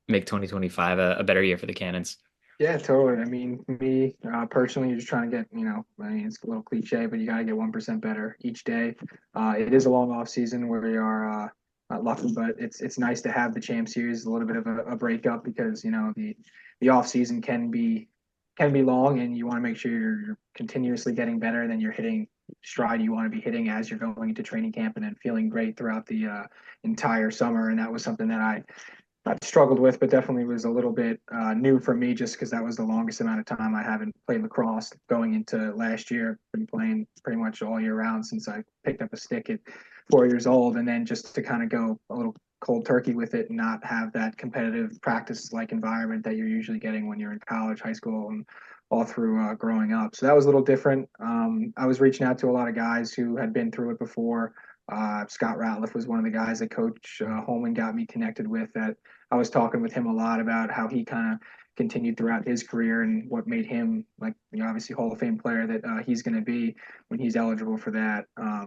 Speaker 1: make 2025 a better year for the Cannons?
Speaker 3: Yeah, totally. I mean, me personally, you're just trying to get, I mean, it's a little cliche, but you got to get 1% better each day. It is a long off season where we are not lucky, but it's nice to have the Champ Series, a little bit of a breakup because the off season can be long, and you want to make sure you're continuously getting better, and then you're hitting stride you want to be hitting as you're going into training camp, and then feeling great throughout the entire summer. And that was something that I struggled with, but definitely was a little bit new for me just because that was the longest amount of time I haven't played lacrosse going into last year. Been playing pretty much all year round since I picked up a stick at 4 years old. And then just to kind of go a little cold turkey with it and not have that competitive practice like environment that you're usually getting when you're in college, high school, and all through growing up. So that was a little different. I was reaching out to a lot of guys who had been through it before. Scott Ratliff was one of the guys that Coach Holman got me connected with that I was talking with him a lot about how he kind of continued throughout his career and what made him like obviously Hall of Fame player that he's going to be when he's eligible for that.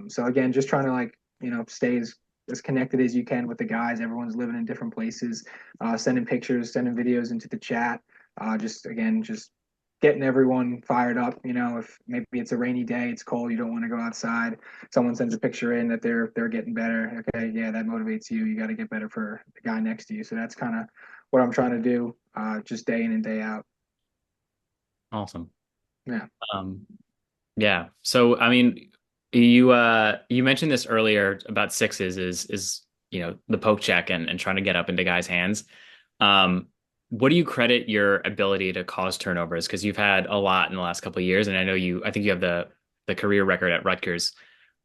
Speaker 3: So again, just trying to stay as connected as you can with the guys. Everyone's living in different places, sending pictures, sending videos into the chat. Just getting everyone fired up. If maybe it's a rainy day, it's cold, you don't want to go outside. Someone sends a picture in that they're getting better. Okay, yeah, that motivates you. You got to get better for the guy next to you. So that's kind of what I'm trying to do, just day in and day out.
Speaker 1: Awesome.
Speaker 3: Yeah.
Speaker 1: Um, yeah. So I mean, you mentioned this earlier about sixes is the poke check and trying to get up into guys' hands. Um, what do you credit your ability to cause turnovers? Because you've had a lot in the last couple of years, and I think you have the career record at Rutgers.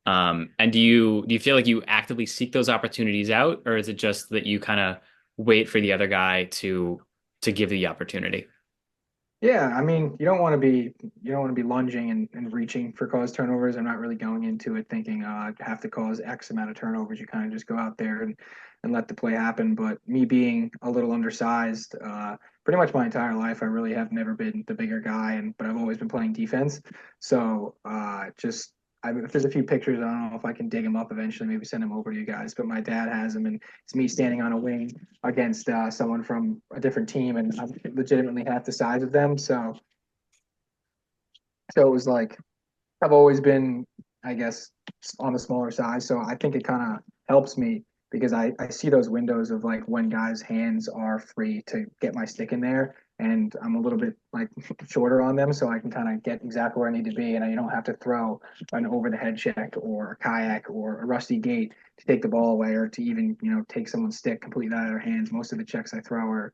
Speaker 1: And do you feel like you actively seek those opportunities out, or is it just that you kind of wait for the other guy to give the opportunity?
Speaker 3: Yeah, I mean, you don't want to be lunging and reaching for cause turnovers. I'm not really going into it thinking I have to cause X amount of turnovers. You kind of just go out there and let the play happen. But me being a little undersized, pretty much my entire life, I really have never been the bigger guy, but I've always been playing defense. So if there's a few pictures, I don't know if I can dig them up eventually, maybe send them over to you guys. But my dad has them, and it's me standing on a wing against someone from a different team, and I'm legitimately half the size of them. So it was like I've always been, I guess, on the smaller size. So I think it kind of helps me because I see those windows of like when guys' hands are free to get my stick in there. And I'm a little bit like shorter on them, so I can kind of get exactly where I need to be. And you don't have to throw an over the head check or a kayak or a rusty gate to take the ball away or to even, take someone's stick completely out of their hands. Most of the checks I throw are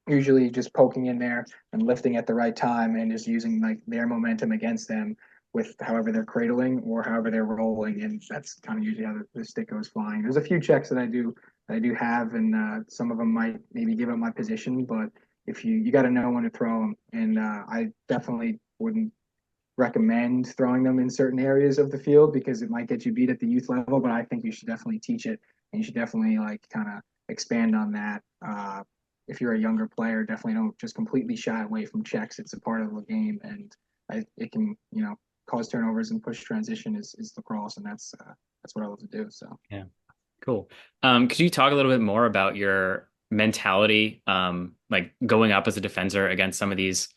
Speaker 3: usually just poking in there and lifting at the right time and just using like their momentum against them with however they're cradling or however they're rolling. And that's kind of usually how the stick goes flying. There's a few checks that I do that I do have, and some of them might maybe give up my position, but if you got to know when to throw them, and I definitely wouldn't recommend throwing them in certain areas of the field because it might get you beat at the youth level. But I think you should definitely teach it, and you should definitely like kind of expand on that. If you're a younger player, definitely don't just completely shy away from checks. It's a part of the game, and it can cause turnovers and push transition is lacrosse, and that's what I love to do. So
Speaker 1: Yeah. Cool. Could you talk a little bit more about your mentality, like going up as a defender against some of these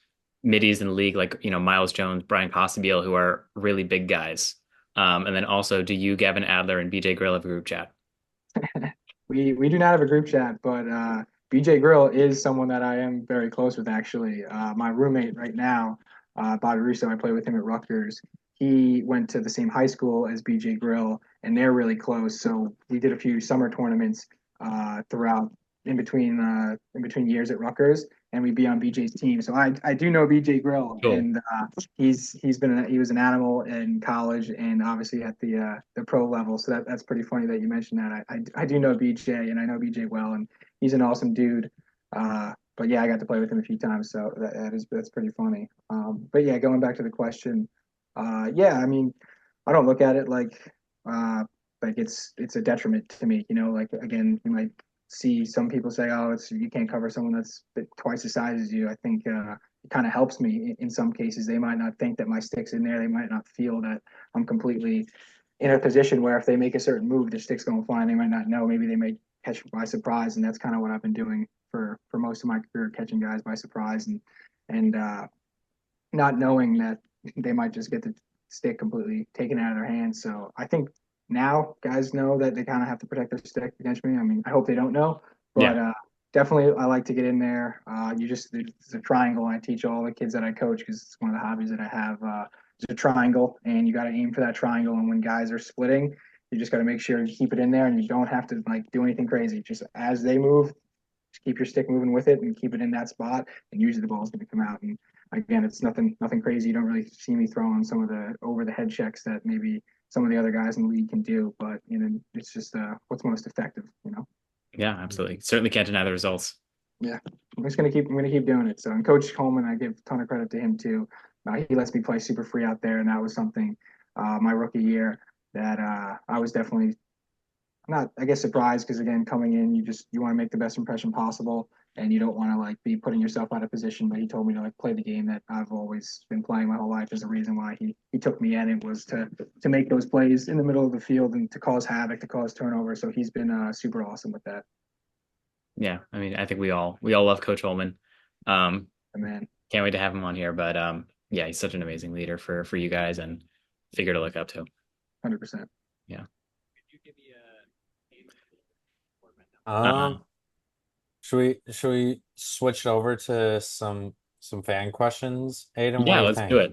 Speaker 1: middies in the league, like, Miles Jones, Brian Possibiel, who are really big guys. And then also, do you, Gavin Adler, and BJ Grill have a group chat?
Speaker 3: we do not have a group chat, but BJ Grill is someone that I am very close with actually. My roommate right now, Bobby Russo, I play with him at Rutgers. He went to the same high school as BJ Grill, and they're really close. So we did a few summer tournaments throughout in between years at Rutgers, and we'd be on BJ's team. So I do know BJ Grill,
Speaker 1: Cool.
Speaker 3: and he was an animal in college and obviously at the pro level. So that's pretty funny that you mentioned that. I do know BJ, and I know BJ well, and he's an awesome dude. But yeah, I got to play with him a few times, so that's pretty funny. But yeah, going back to the question, yeah, I mean, I don't look at it like it's a detriment to me. Like again, you might see some people say, "Oh, it's you can't cover someone that's twice the size as you." I think it kind of helps me in some cases. They might not think that my stick's in there. They might not feel that I'm completely in a position where if they make a certain move, their stick's going flying. They might not know. Maybe they may catch by surprise, and that's kind of what I've been doing for most of my career, catching guys by surprise and not knowing that they might just get the stick completely taken out of their hands. So I think now guys know that they kind of have to protect their stick against me. I mean, I hope they don't know,
Speaker 1: Yeah.
Speaker 3: but definitely I like to get in there. It's a triangle. And I teach all the kids that I coach because it's one of the hobbies that I have. It's a triangle, and you got to aim for that triangle. And when guys are splitting, you just got to make sure you keep it in there, and you don't have to like do anything crazy. Just as they move, just keep your stick moving with it and keep it in that spot, and usually the ball's going to come out. And again, it's nothing crazy. You don't really see me throwing some of the over the head checks that maybe some of the other guys in the league can do, but it's just what's most effective.
Speaker 1: Yeah, absolutely. Certainly can't deny the results.
Speaker 3: Yeah, I'm gonna keep doing it. So, and Coach Coleman, I give a ton of credit to him too. He lets me play super free out there, and that was something my rookie year that I was definitely not, I guess, surprised because again, coming in, you want to make the best impression possible, and you don't want to like be putting yourself out of position. But he told me to like play the game that I've always been playing my whole life. Is the reason why he took me in. It was to make those plays in the middle of the field and to cause havoc, to cause turnover. So he's been super awesome with that.
Speaker 1: Yeah, I mean, I think we all love Coach Holman. Um,
Speaker 3: Man,
Speaker 1: can't wait to have him on here. But yeah, he's such an amazing leader for you guys and figure to look up to.
Speaker 3: 100%.
Speaker 1: Yeah.
Speaker 2: Um,
Speaker 1: Um,
Speaker 2: should we switch over to some fan questions? Aiden, what do
Speaker 1: yeah,
Speaker 2: you
Speaker 1: let's do
Speaker 2: think?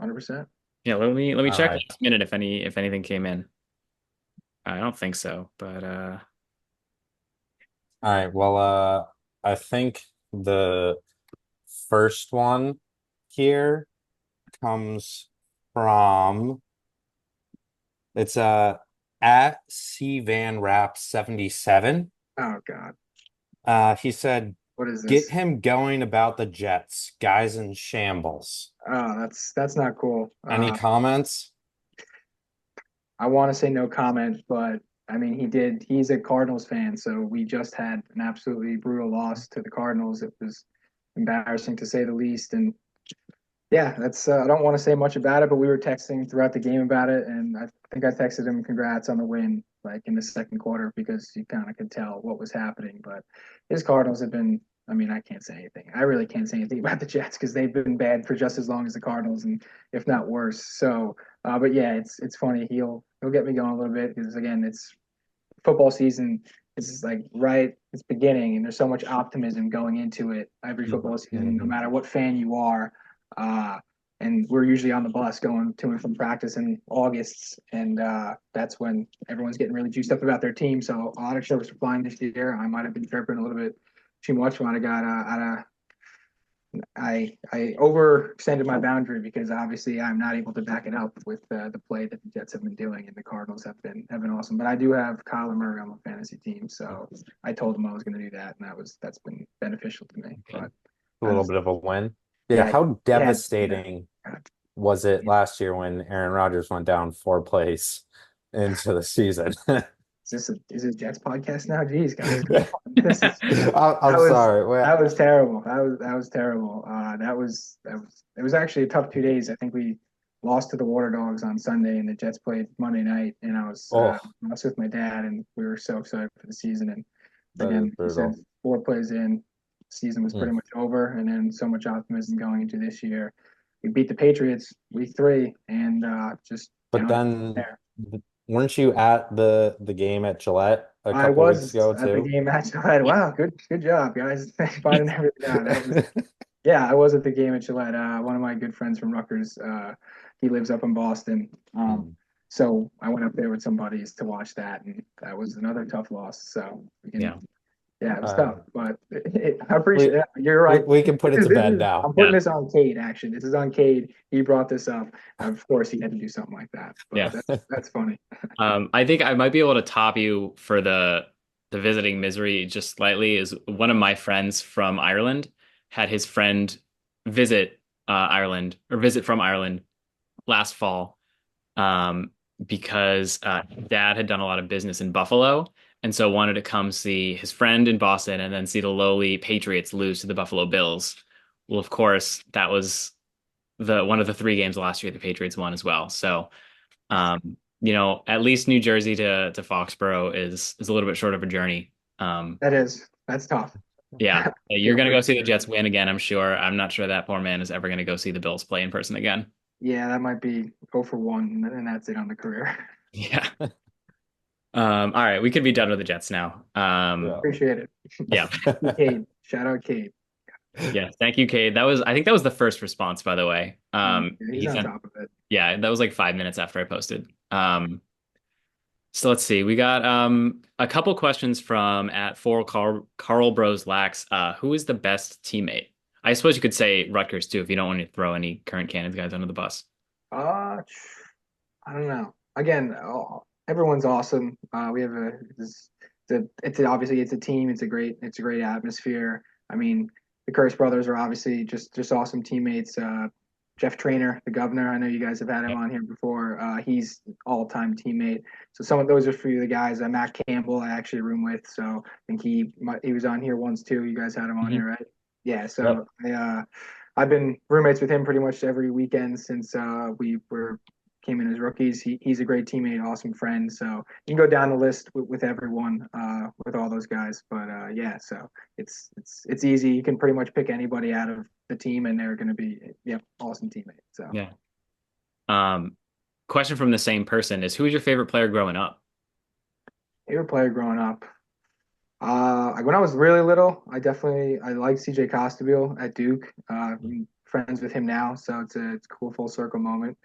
Speaker 1: it.
Speaker 3: 100%.
Speaker 1: Yeah, let me
Speaker 2: All
Speaker 1: check
Speaker 2: right.
Speaker 1: last minute if anything came in. I don't think so, but
Speaker 2: All right. Well, I think the first one here comes from it's at C Van Rap 77.
Speaker 3: Oh God,
Speaker 2: He said,
Speaker 3: what is
Speaker 2: "Get
Speaker 3: this?
Speaker 2: him going about the Jets, guys in shambles."
Speaker 3: Oh, that's not cool.
Speaker 2: Any comments?
Speaker 3: I want to say no comment, but I mean, he's a Cardinals fan, so we just had an absolutely brutal loss to the Cardinals. It was embarrassing to say the least. And yeah, that's I don't want to say much about it, but we were texting throughout the game about it, and I think I texted him congrats on the win, like in the second quarter, because you kind of could tell what was happening. But his Cardinals have been. I mean, I can't say anything. I really can't say anything about the Jets because they've been bad for just as long as the Cardinals, and if not worse. So, but yeah, it's funny. He'll get me going a little bit because again, it's football season. It's like it's beginning, and there's so much optimism going into it every football season, no
Speaker 2: Mhm.
Speaker 3: matter what fan you are. Uh, and we're usually on the bus going to and from practice in August, and that's when everyone's getting really juiced up about their team. So a lot of trips are flying this year. I might have been tripping a little bit too much when I got out of I overextended my boundary because obviously I'm not able to back it up with the play that the Jets have been doing, and the Cardinals have been awesome. But I do have Kyler Murray on my fantasy team, so I told him I was going to do that, and that's been beneficial to me.
Speaker 1: Okay.
Speaker 3: But
Speaker 2: A
Speaker 3: I
Speaker 2: little
Speaker 3: was
Speaker 2: bit of a win. Yeah,
Speaker 3: yeah,
Speaker 2: how
Speaker 3: yeah,
Speaker 2: devastating was it last year when Aaron Rodgers went down 4 plays into the season?
Speaker 3: is this Jets podcast now? Jeez, guys, come on. This is
Speaker 2: I'm sorry. Well,
Speaker 3: that was terrible. That was terrible. That was it was actually a tough 2 days. I think we lost to the Water Dogs on Sunday, and the Jets played Monday night. And
Speaker 2: oh,
Speaker 3: I was with my dad, and we were so excited for the season. And
Speaker 2: that
Speaker 3: again,
Speaker 2: is
Speaker 3: like you said,
Speaker 2: brutal.
Speaker 3: 4 plays in, season was
Speaker 2: Mm.
Speaker 3: pretty much over, and then so much optimism going into this year. We beat the Patriots week 3, and just
Speaker 2: But
Speaker 3: down
Speaker 2: then,
Speaker 3: there.
Speaker 2: weren't you at the game at Gillette a
Speaker 3: I
Speaker 2: couple weeks
Speaker 3: was
Speaker 2: ago
Speaker 3: at the
Speaker 2: too?
Speaker 3: game match. I had, wow, good job, guys. Finding everything out. That was Yeah, I was at the game at Gillette. One of my good friends from Rutgers, he lives up in Boston.
Speaker 2: Mm.
Speaker 3: So I went up there with some buddies to watch that, and that was another tough loss. So
Speaker 1: Yeah.
Speaker 3: yeah, it was
Speaker 2: Uh,
Speaker 3: tough, but I appreciate
Speaker 2: we,
Speaker 3: it. You're
Speaker 2: we
Speaker 3: right.
Speaker 2: we can put it to bed
Speaker 3: I'm
Speaker 2: now.
Speaker 3: putting
Speaker 1: Yeah.
Speaker 3: this on Cade. Actually, this is on Cade. He brought this up. Of course, he had to do something like that, but
Speaker 1: Yeah.
Speaker 3: that's funny.
Speaker 1: I think I might be able to top you for the visiting misery just slightly. Is one of my friends from Ireland had his friend visit Ireland or visit from Ireland last fall, um, because dad had done a lot of business in Buffalo and so wanted to come see his friend in Boston and then see the lowly Patriots lose to the Buffalo Bills. Well, of course, that was the one of the 3 games last year the Patriots won as well. So, at least New Jersey to Foxborough is a little bit short of a journey.
Speaker 3: That's tough.
Speaker 1: Yeah,
Speaker 3: I
Speaker 1: you're
Speaker 3: feel
Speaker 1: gonna
Speaker 3: for
Speaker 1: go see the
Speaker 3: you.
Speaker 1: Jets win again, I'm sure. I'm not sure that poor man is ever gonna go see the Bills play in person again.
Speaker 3: Yeah, that might be 0 for 1, and that's it on the career.
Speaker 1: Yeah. All right, we could be done with the Jets now.
Speaker 2: Yeah.
Speaker 3: Appreciate it.
Speaker 1: Yeah.
Speaker 3: Cade, shout out Cade.
Speaker 1: Yeah. Thank you, Cade. I think that was the first response, by the way.
Speaker 3: Yeah, he's
Speaker 1: He
Speaker 3: on
Speaker 1: sent,
Speaker 3: top of it.
Speaker 1: yeah, that was like 5 minutes after I posted. So let's see. We got a couple questions from at for Carl Bros Lax. Who is the best teammate? I suppose you could say Rutgers too if you don't want to throw any current Cannons guys under the bus.
Speaker 3: Uh, I don't know. Again, everyone's awesome. We have obviously it's a team. It's a great atmosphere. I mean, the Curse brothers are obviously just awesome teammates. Jeff Trainer, the governor, I know you guys have had him
Speaker 1: Yep.
Speaker 3: on here before. He's all-time teammate. So some of those are for you, the guys. Matt Campbell, I actually room with. So I think he was on here once too. You guys had him on
Speaker 1: Mhm.
Speaker 3: here, right? Yeah.
Speaker 2: Yep.
Speaker 3: So I've been roommates with him pretty much every weekend since we were came in as rookies. He's a great teammate, awesome friend. So you can go down the list with everyone, with all those guys. But yeah, so it's easy. You can pretty much pick anybody out of the team, and they're going to be awesome teammates. So
Speaker 1: Yeah. Um, Question from the same person is who was your favorite player growing up?
Speaker 3: favorite player growing up. When I was really little, I liked CJ Costabile at Duke. I'm friends with him now, so it's a cool full circle moment.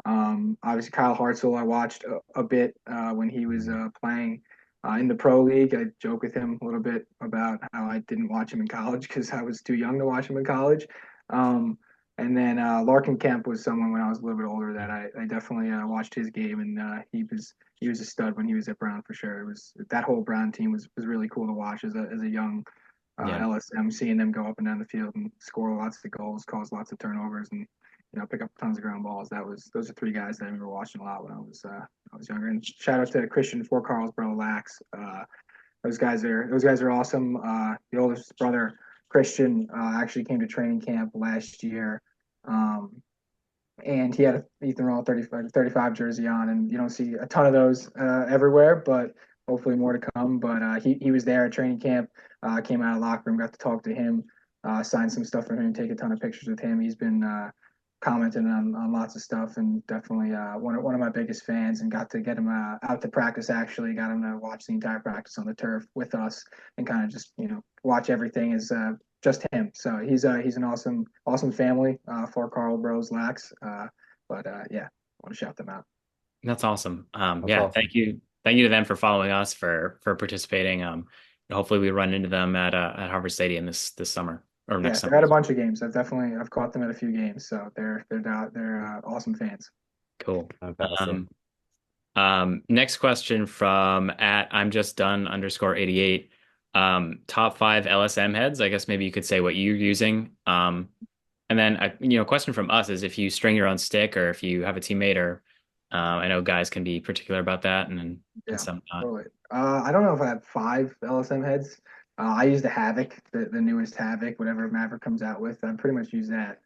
Speaker 3: Obviously, Kyle Hartzell, I watched a bit when he was playing in the pro league. I joke with him a little bit about how I didn't watch him in college because I was too young to watch him in college. Um, and then Larkin Kemp was someone when I was a little bit older that I definitely watched his game, and he was a stud when he was at Brown for sure. It was that whole Brown team was really cool to watch as a young
Speaker 1: Yeah.
Speaker 3: LSM, seeing them go up and down the field and score lots of goals, cause lots of turnovers, and pick up tons of ground balls. Those are 3 guys that I remember watching a lot when I was younger. And shout out to Christian for Carlsboro Lax. Those guys are awesome. The oldest brother Christian actually came to training camp last year. And he had a Ethan Rall 35 jersey on, and you don't see a ton of those everywhere, but hopefully more to come. But he was there at training camp, came out of the locker room, got to talk to him, signed some stuff for him, take a ton of pictures with him. He's been commenting on lots of stuff, and definitely one of my biggest fans, and got to get him out to practice. Actually, got him to watch the entire practice on the turf with us, and kind of just watch everything as just him. So he's an awesome family for Carl Bros Lax. But yeah, I want to shout them out.
Speaker 1: That's awesome.
Speaker 2: That's
Speaker 1: Yeah,
Speaker 2: awesome.
Speaker 1: thank you to them for following us for participating. Hopefully we run into them at Harvard Stadium this summer. or
Speaker 3: Yeah,
Speaker 1: next
Speaker 3: they're at
Speaker 1: summer?
Speaker 3: a bunch of games. I've caught them at a few games, so they're awesome fans.
Speaker 1: Cool.
Speaker 2: Fantastic.
Speaker 1: Um, Next question from at I'm just done underscore 88. Top five LSM heads. I guess maybe you could say what you're using. And then a question from us is if you string your own stick or if you have a teammate or I know guys can be particular about that and
Speaker 3: Yeah,
Speaker 1: some not.
Speaker 3: totally. I don't know if I have five LSM heads. I use the Havoc, the newest Havoc, whatever Maverick comes out with. I pretty much use that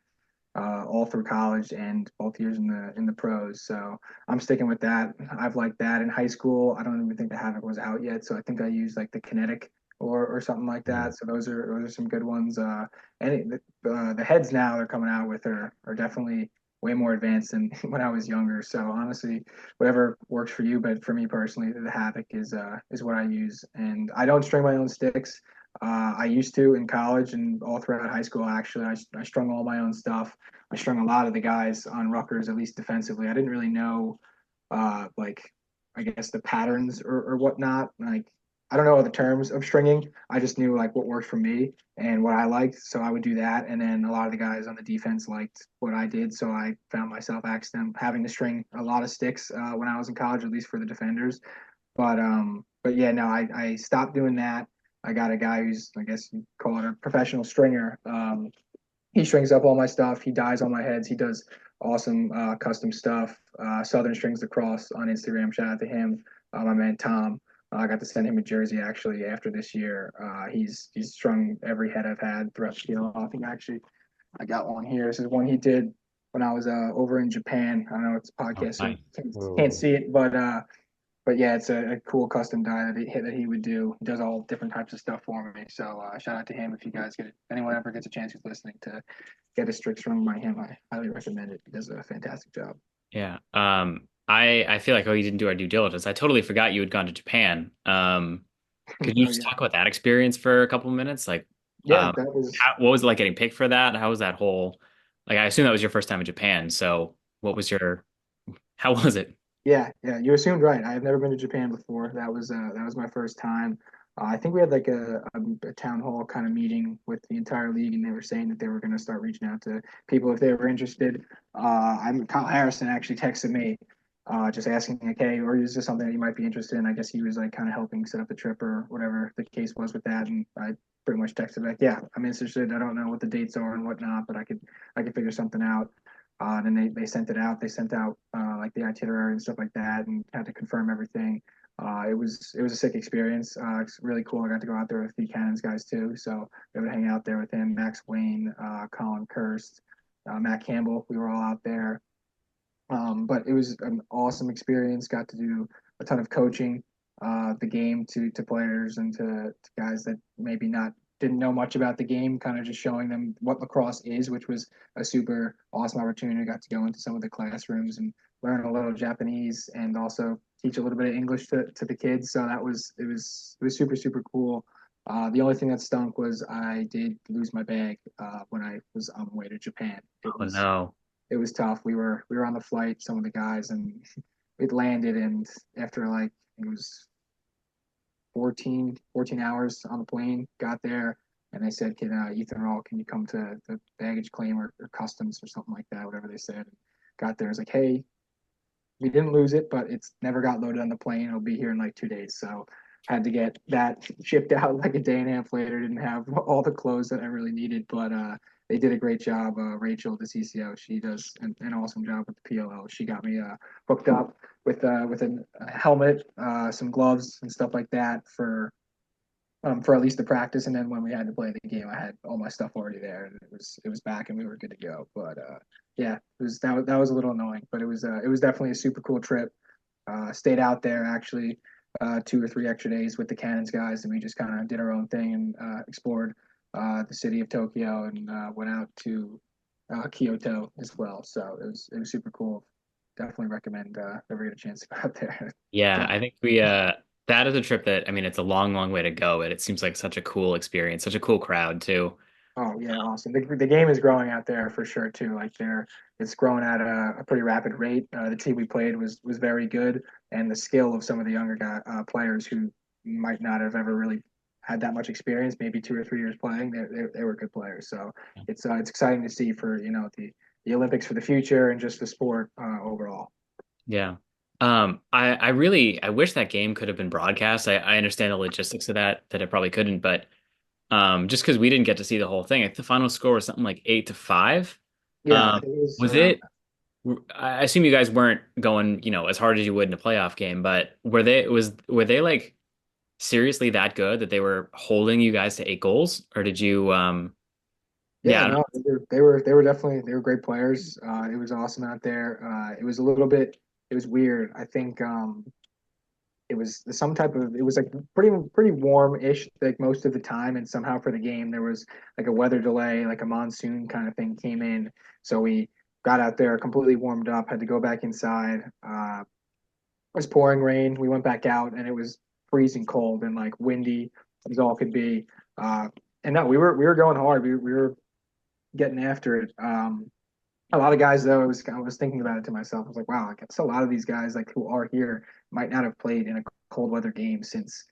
Speaker 3: all through college and both years in the pros. So I'm sticking with that. I've liked that in high school. I don't even think the Havoc was out yet, so I think I used like the Kinetic or something like
Speaker 2: Mm.
Speaker 3: that. So those are some good ones. The heads now they're coming out with are definitely way more advanced than when I was younger. So honestly, whatever works for you, but for me personally, the Havoc is what I use, and I don't string my own sticks. I used to in college and all throughout high school. Actually, I strung all my own stuff. I strung a lot of the guys on Rutgers, at least defensively. I didn't really know, like, I guess the patterns or whatnot. Like, I don't know all the terms of stringing. I just knew like what worked for me and what I liked. So I would do that. And then a lot of the guys on the defense liked what I did. So I found myself having to string a lot of sticks when I was in college, at least for the defenders. But yeah, no, I stopped doing that. I got a guy who's, I guess you call it a professional stringer. He strings up all my stuff. He dyes all my heads. He does awesome custom stuff. Southern Strings Across on Instagram. Shout out to him. My man Tom. I got to send him a jersey actually after this year. He's strung every head I've had throughout the field. I think actually I got one here. This is one he did when I was over in Japan. I don't know it's a
Speaker 1: Oh,
Speaker 3: podcast, so
Speaker 1: nice.
Speaker 3: you can't
Speaker 2: Ooh.
Speaker 3: see it, but yeah, it's a cool custom die that he would do. He does all different types of stuff for me. So shout out to him if you guys get it. Anyone ever gets a chance who's listening to get a strict strung by him, I highly recommend it. He does a fantastic job.
Speaker 1: Yeah. I feel like, oh, you didn't do our due diligence. I totally forgot you had gone to Japan. Could you
Speaker 3: Oh
Speaker 1: just
Speaker 3: yeah,
Speaker 1: talk about that experience for a couple of minutes? Like,
Speaker 3: yeah. That was
Speaker 1: what was it like getting picked for that? How was that whole, like, I assume that was your first time in Japan. So what was how was it?
Speaker 3: yeah. You assumed right. I have never been to Japan before. That was my first time. I think we had like a town hall kind of meeting with the entire league, and they were saying that they were going to start reaching out to people if they were interested. Kyle Harrison actually texted me, just asking like, hey, or is this something that you might be interested in? I guess he was like kind of helping set up the trip or whatever the case was with that, and I pretty much texted back, yeah, I'm interested. I don't know what the dates are and whatnot, but I could figure something out. And then they sent it out. They sent out like the itinerary and stuff like that, and had to confirm everything. It was a sick experience. It's really cool. I got to go out there with the Cannons guys too, so we would hang out there with him, Max Wayne, Colin Kirst, Matt Campbell. We were all out there. But it was an awesome experience. Got to do a ton of coaching, the game to players and to guys that maybe not didn't know much about the game, kind of just showing them what lacrosse is, which was a super awesome opportunity. I got to go into some of the classrooms and learn a little Japanese and also teach a little bit of English to the kids. So it was super cool. The only thing that stunk was I did lose my bag when I was on my way to Japan.
Speaker 1: Oh no.
Speaker 3: It was tough. We were on the flight, some of the guys, and it landed. And after like it was 14 hours on the plane, got there, and they said, "Can Ethan Rall, can you come to the baggage claim or customs or something like that, whatever they said." And got there, I was like, "Hey, we didn't lose it, but it's never got loaded on the plane. It'll be here in like 2 days." So had to get that shipped out like a day and a half later. Didn't have all the clothes that I really needed, but they did a great job. Rachel, the CCO, she does an awesome job with the PLL. She got me hooked up with a helmet, some gloves and stuff like that for at least the practice. And then when we had to play the game, I had all my stuff already there, and it was back, and we were good to go. But yeah, that was a little annoying, but it was definitely a super cool trip. Stayed out there actually 2 or 3 extra days with the Cannons guys, and we just kind of did our own thing and explored the city of Tokyo and went out to Kyoto as well. So it was super cool. Definitely recommend if ever get a chance to go out there.
Speaker 1: Yeah,
Speaker 3: Don't
Speaker 1: I think we that is a trip that I mean it's a long way to go, but it seems like such a cool experience, such a cool crowd too.
Speaker 3: Oh yeah, awesome. The game is growing out there for sure too. It's growing at a pretty rapid rate. The team we played was very good, and the skill of some of the younger players who might not have ever really had that much experience, maybe 2 or 3 years playing, they were good players. So it's exciting to see for the Olympics for the future and just the sport overall.
Speaker 1: Yeah. I really I wish that game could have been broadcast. I understand the logistics of that it probably couldn't, but just because we didn't get to see the whole thing. I think the final score was something like 8-5.
Speaker 3: Yeah, I
Speaker 1: Um,
Speaker 3: think it was
Speaker 1: was
Speaker 3: around.
Speaker 1: it? I assume you guys weren't going, as hard as you would in a playoff game, but were they like seriously that good that they were holding you guys to 8 goals, or did you? Yeah,
Speaker 3: Yeah,
Speaker 1: I don't
Speaker 3: no, they were definitely they were great players. It was awesome out there. It was a little bit it was weird. I think it was some type of it was like pretty warm-ish like most of the time, and somehow for the game there was like a weather delay, like a monsoon kind of thing came in. So we got out there completely warmed up, had to go back inside. It was pouring rain. We went back out and it was freezing cold and like windy as all could be. Uh, and no, we were going hard. We were getting after it. A lot of guys though, I was thinking about it to myself. I was like, wow, I guess a lot of these guys like who are here might not have played in a cold weather game since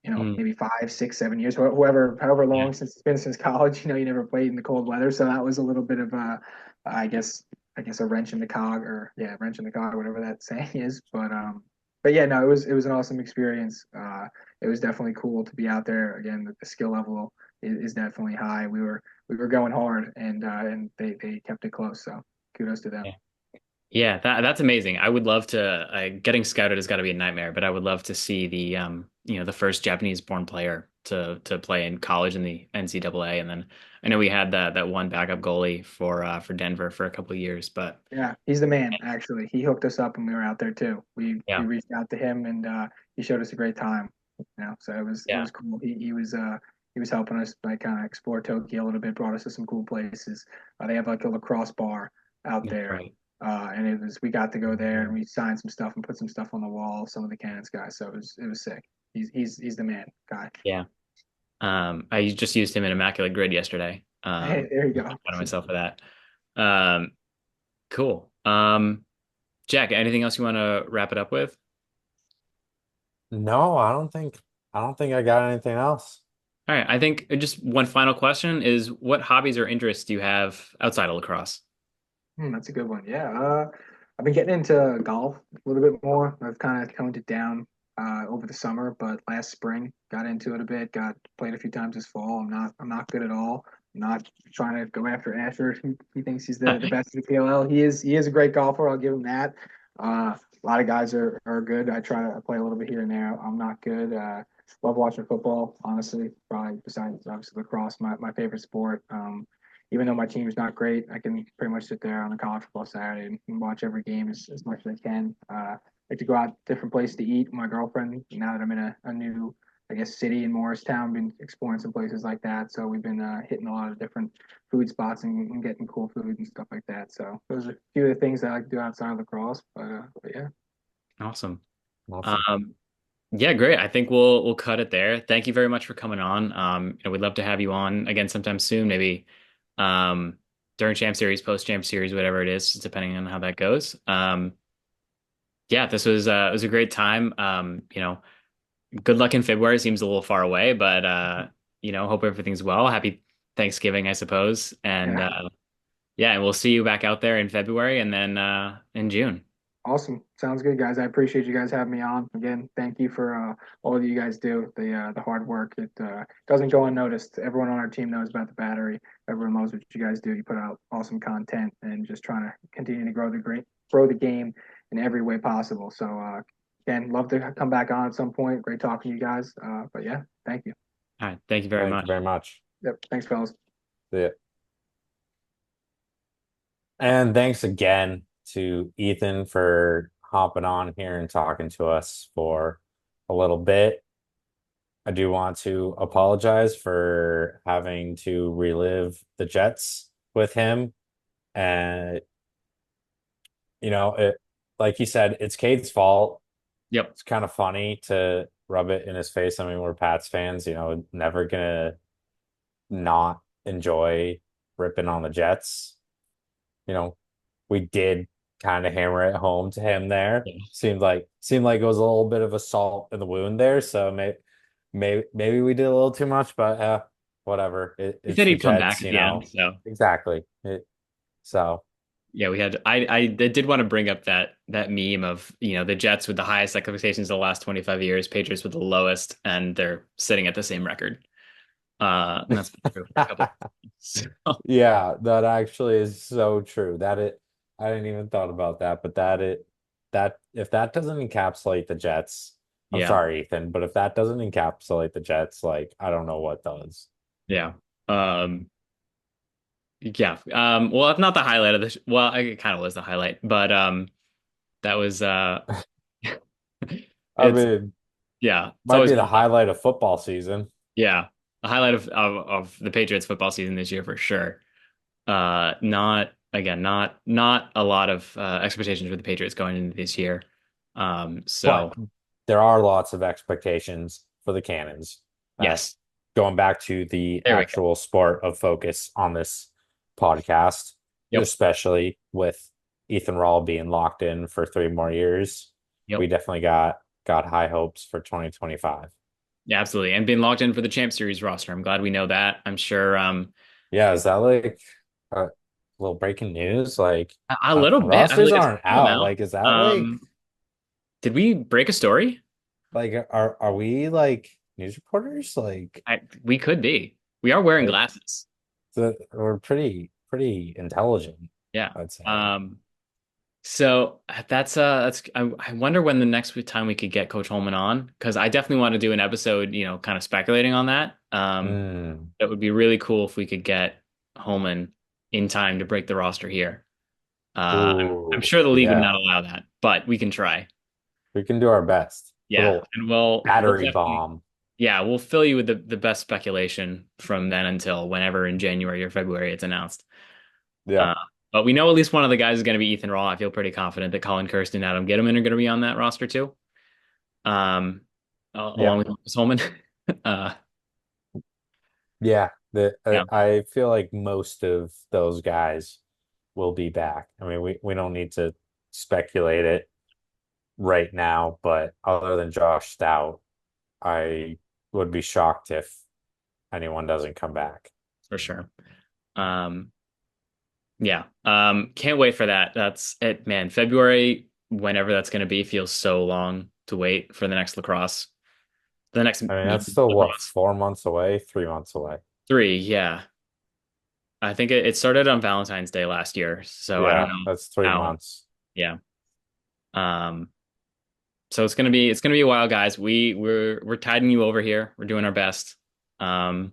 Speaker 1: Mm,
Speaker 3: maybe 5, 6, 7 years, however
Speaker 1: yeah,
Speaker 3: long since it's been since college. You never played in the cold weather, so that was a little bit of I guess, a wrench in the cog, or yeah, wrench in the cog, whatever that saying is. But yeah, no, it was an awesome experience. It was definitely cool to be out there again. The skill level is definitely high. We were going hard, and they kept it close. So kudos to them.
Speaker 1: yeah. Yeah, that's amazing. I would love to. Getting scouted has got to be a nightmare, but I would love to see the first Japanese-born player to play in college in the NCAA, and then I know we had that one backup goalie for Denver for a couple of years, but
Speaker 3: Yeah, he's the man. Actually, he hooked us up when we were out there too. We
Speaker 1: yeah,
Speaker 3: reached out to him, and he showed us a great time. So it
Speaker 1: yeah,
Speaker 3: was cool. He was helping us like kind of explore Tokyo a little bit. Brought us to some cool places. They have like a lacrosse bar out
Speaker 1: that's
Speaker 3: there,
Speaker 1: right.
Speaker 3: and we got to go there and we signed some stuff and put some stuff on the wall. Some of the Cannons guys. So it was sick. He's the man guy.
Speaker 1: Yeah. I just used him in Immaculate Grid yesterday.
Speaker 3: Hey, there you
Speaker 1: Proud
Speaker 3: go.
Speaker 1: of myself for that. Cool. Jack, anything else you want to wrap it up with?
Speaker 2: No, I don't think I got anything else.
Speaker 1: All right. I think just one final question is what hobbies or interests do you have outside of lacrosse?
Speaker 3: That's a good one. Yeah. I've been getting into golf a little bit more. I've kind of toned it down over the summer, but last spring got into it a bit. Got played a few times this fall. I'm not good at all. I'm not trying to go after Asher. He thinks he's the best in the PLL. He is a great golfer. I'll give him that. A lot of guys are good. I try to play a little bit here and there. I'm not good. Love watching football, honestly. Probably besides obviously lacrosse, my favorite sport. Even though my team is not great, I can pretty much sit there on a college football Saturday and watch every game as much as I can. Like to go out different places to eat with my girlfriend. Now that I'm in a new, I guess, city in Morristown, been exploring some places like that. So we've been hitting a lot of different food spots and getting cool food and stuff like that. So those are a few of the things that I like to do outside of lacrosse. But yeah,
Speaker 1: Awesome.
Speaker 2: Awesome.
Speaker 1: Um, yeah, great. I think we'll cut it there. Thank you very much for coming on. We'd love to have you on again sometime soon, maybe um, during Champ Series, post Champ Series, whatever it is, depending on how that goes. Yeah, this was it was a great time. Good luck in February. Seems a little far away, but hope everything's well. Happy Thanksgiving, I suppose. And
Speaker 3: yeah.
Speaker 1: yeah, and we'll see you back out there in February and then in June.
Speaker 3: Awesome. Sounds good, guys. I appreciate you guys having me on. Again, thank you for all that you guys do, the hard work. It doesn't go unnoticed. Everyone on our team knows about the battery. Everyone knows what you guys do. You put out awesome content and just trying to continue to grow the game in every way possible. So again, love to come back on at some point. Great talking to you guys. But yeah, thank you.
Speaker 1: All right, thank you very
Speaker 2: Thank you
Speaker 1: much.
Speaker 2: very much.
Speaker 3: Yep. Thanks, fellas.
Speaker 2: See ya. And thanks again to Ethan for hopping on here and talking to us for a little bit. I do want to apologize for having to relive the Jets with him. And, it, like he said, it's Cade's fault.
Speaker 1: Yep.
Speaker 2: It's kind of funny to rub it in his face. I mean, we're Pats fans, never gonna not enjoy ripping on the Jets. You know, we did kind of hammer it home to him there.
Speaker 1: Yeah.
Speaker 2: Seemed like it was a little bit of a salt in the wound there. So maybe we did a little too much, but whatever.
Speaker 1: He
Speaker 2: It's
Speaker 1: said
Speaker 2: the
Speaker 1: he'd come back
Speaker 2: Jets,
Speaker 1: at the end, so
Speaker 2: exactly. So
Speaker 1: yeah, we had. I did want to bring up that meme of the Jets with the highest expectations of the last 25 years, Patriots with the lowest, and they're sitting at the same record. And that's been true for a couple. So,
Speaker 2: yeah, that actually is so true. I didn't even thought about that, but that if that doesn't encapsulate the Jets, I'm
Speaker 1: yeah,
Speaker 2: sorry, Ethan, but if that doesn't encapsulate the Jets, like I don't know what does.
Speaker 1: yeah, yeah. Well, if not the highlight of well, it kind of was the highlight, but that was
Speaker 2: I
Speaker 1: it's
Speaker 2: mean,
Speaker 1: yeah, it's
Speaker 2: might
Speaker 1: always
Speaker 2: be the
Speaker 1: gonna be
Speaker 2: highlight of football season.
Speaker 1: yeah, the highlight of the Patriots football season this year for sure. Not again, not a lot of expectations for the Patriots going into this year.
Speaker 2: But
Speaker 1: So
Speaker 2: there are lots of expectations for the Cannons. Uh,
Speaker 1: yes,
Speaker 2: Going back to the
Speaker 1: there we go.
Speaker 2: actual sport of focus on this podcast,
Speaker 1: Yep,
Speaker 2: especially with Ethan Rall being locked in for 3 more years, we
Speaker 1: yep,
Speaker 2: definitely got high hopes for 2025.
Speaker 1: yeah, absolutely. And being locked in for the Champ Series roster, I'm glad we know that. I'm sure
Speaker 2: Yeah, is that like a little breaking news? Like
Speaker 1: a little bit. I
Speaker 2: rosters
Speaker 1: like a
Speaker 2: aren't
Speaker 1: small
Speaker 2: out.
Speaker 1: amount.
Speaker 2: Like, is that
Speaker 1: Um, did we break a story?
Speaker 2: are we like news reporters? Like
Speaker 1: We could be. We are wearing
Speaker 2: like
Speaker 1: glasses.
Speaker 2: we're pretty intelligent,
Speaker 1: Yeah.
Speaker 2: I'd say.
Speaker 1: So that's I wonder when the next time we could get Coach Holman on because I definitely want to do an episode, kind of speculating on that.
Speaker 2: Mm.
Speaker 1: That would be really cool if we could get Holman in time to break the roster here. I'm
Speaker 2: Ooh,
Speaker 1: sure the league would
Speaker 2: yeah.
Speaker 1: not allow that, but we can try.
Speaker 2: We can do our best.
Speaker 1: Yeah,
Speaker 2: Little
Speaker 1: and we'll
Speaker 2: battery
Speaker 1: definitely
Speaker 2: bomb.
Speaker 1: yeah we'll fill you with the best speculation from then until whenever in January or February it's announced. Uh,
Speaker 2: Yep.
Speaker 1: but we know at least one of the guys is going to be Ethan Raw. I feel pretty confident that Colin Kirsten and Adam Gettleman are going to be on that roster too. Um, along
Speaker 2: Yep.
Speaker 1: with Lucas Holman. uh,
Speaker 2: Yeah.
Speaker 1: yeah,
Speaker 2: I feel like most of those guys will be back. I mean, we don't need to speculate it right now, but other than Josh Stout, I would be shocked if anyone doesn't come back.
Speaker 1: for sure. Um, yeah, can't wait for that. That's it, man. February, whenever that's going to be, feels so long to wait for the next lacrosse, the next
Speaker 2: I mean, that's
Speaker 1: meeting
Speaker 2: still what,
Speaker 1: lacrosse.
Speaker 2: 4 months away, 3 months away.
Speaker 1: Three, yeah. I think it started on Valentine's Day last year, so I don't
Speaker 2: Yeah,
Speaker 1: know
Speaker 2: that's three
Speaker 1: how.
Speaker 2: months.
Speaker 1: Yeah. Um, so it's gonna be a while, guys. We're tiding you over here. We're doing our best. Um,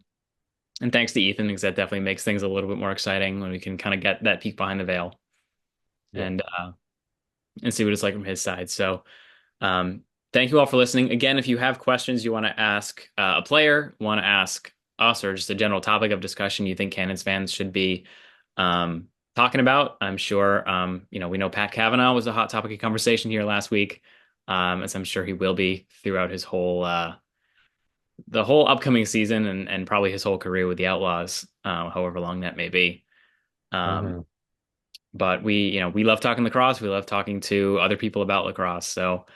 Speaker 1: and thanks to Ethan, because that definitely makes things a little bit more exciting when we can kind of get that peek behind the veil
Speaker 2: Yep.
Speaker 1: and see what it's like from his side. So thank you all for listening. Again, if you have questions you want to ask a player, want to ask us, or just a general topic of discussion you think Cannons fans should be talking about, I'm sure, we know Pat Kavanaugh was a hot topic of conversation here last week, as I'm sure he will be throughout the whole upcoming season and probably his whole career with the Outlaws, however long that may be. Um,
Speaker 2: Hmm.
Speaker 1: but we love talking lacrosse. We love talking to other people about lacrosse. So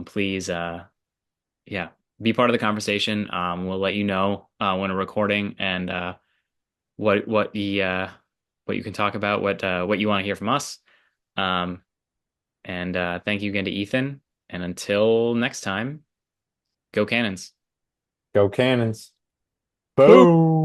Speaker 1: please, yeah, be part of the conversation. We'll let you know when we're recording and what you can talk about, what you want to hear from us. Um, and thank you again to Ethan. And until next time, go Cannons.
Speaker 2: Go Cannons.
Speaker 1: Boom.
Speaker 2: Boom.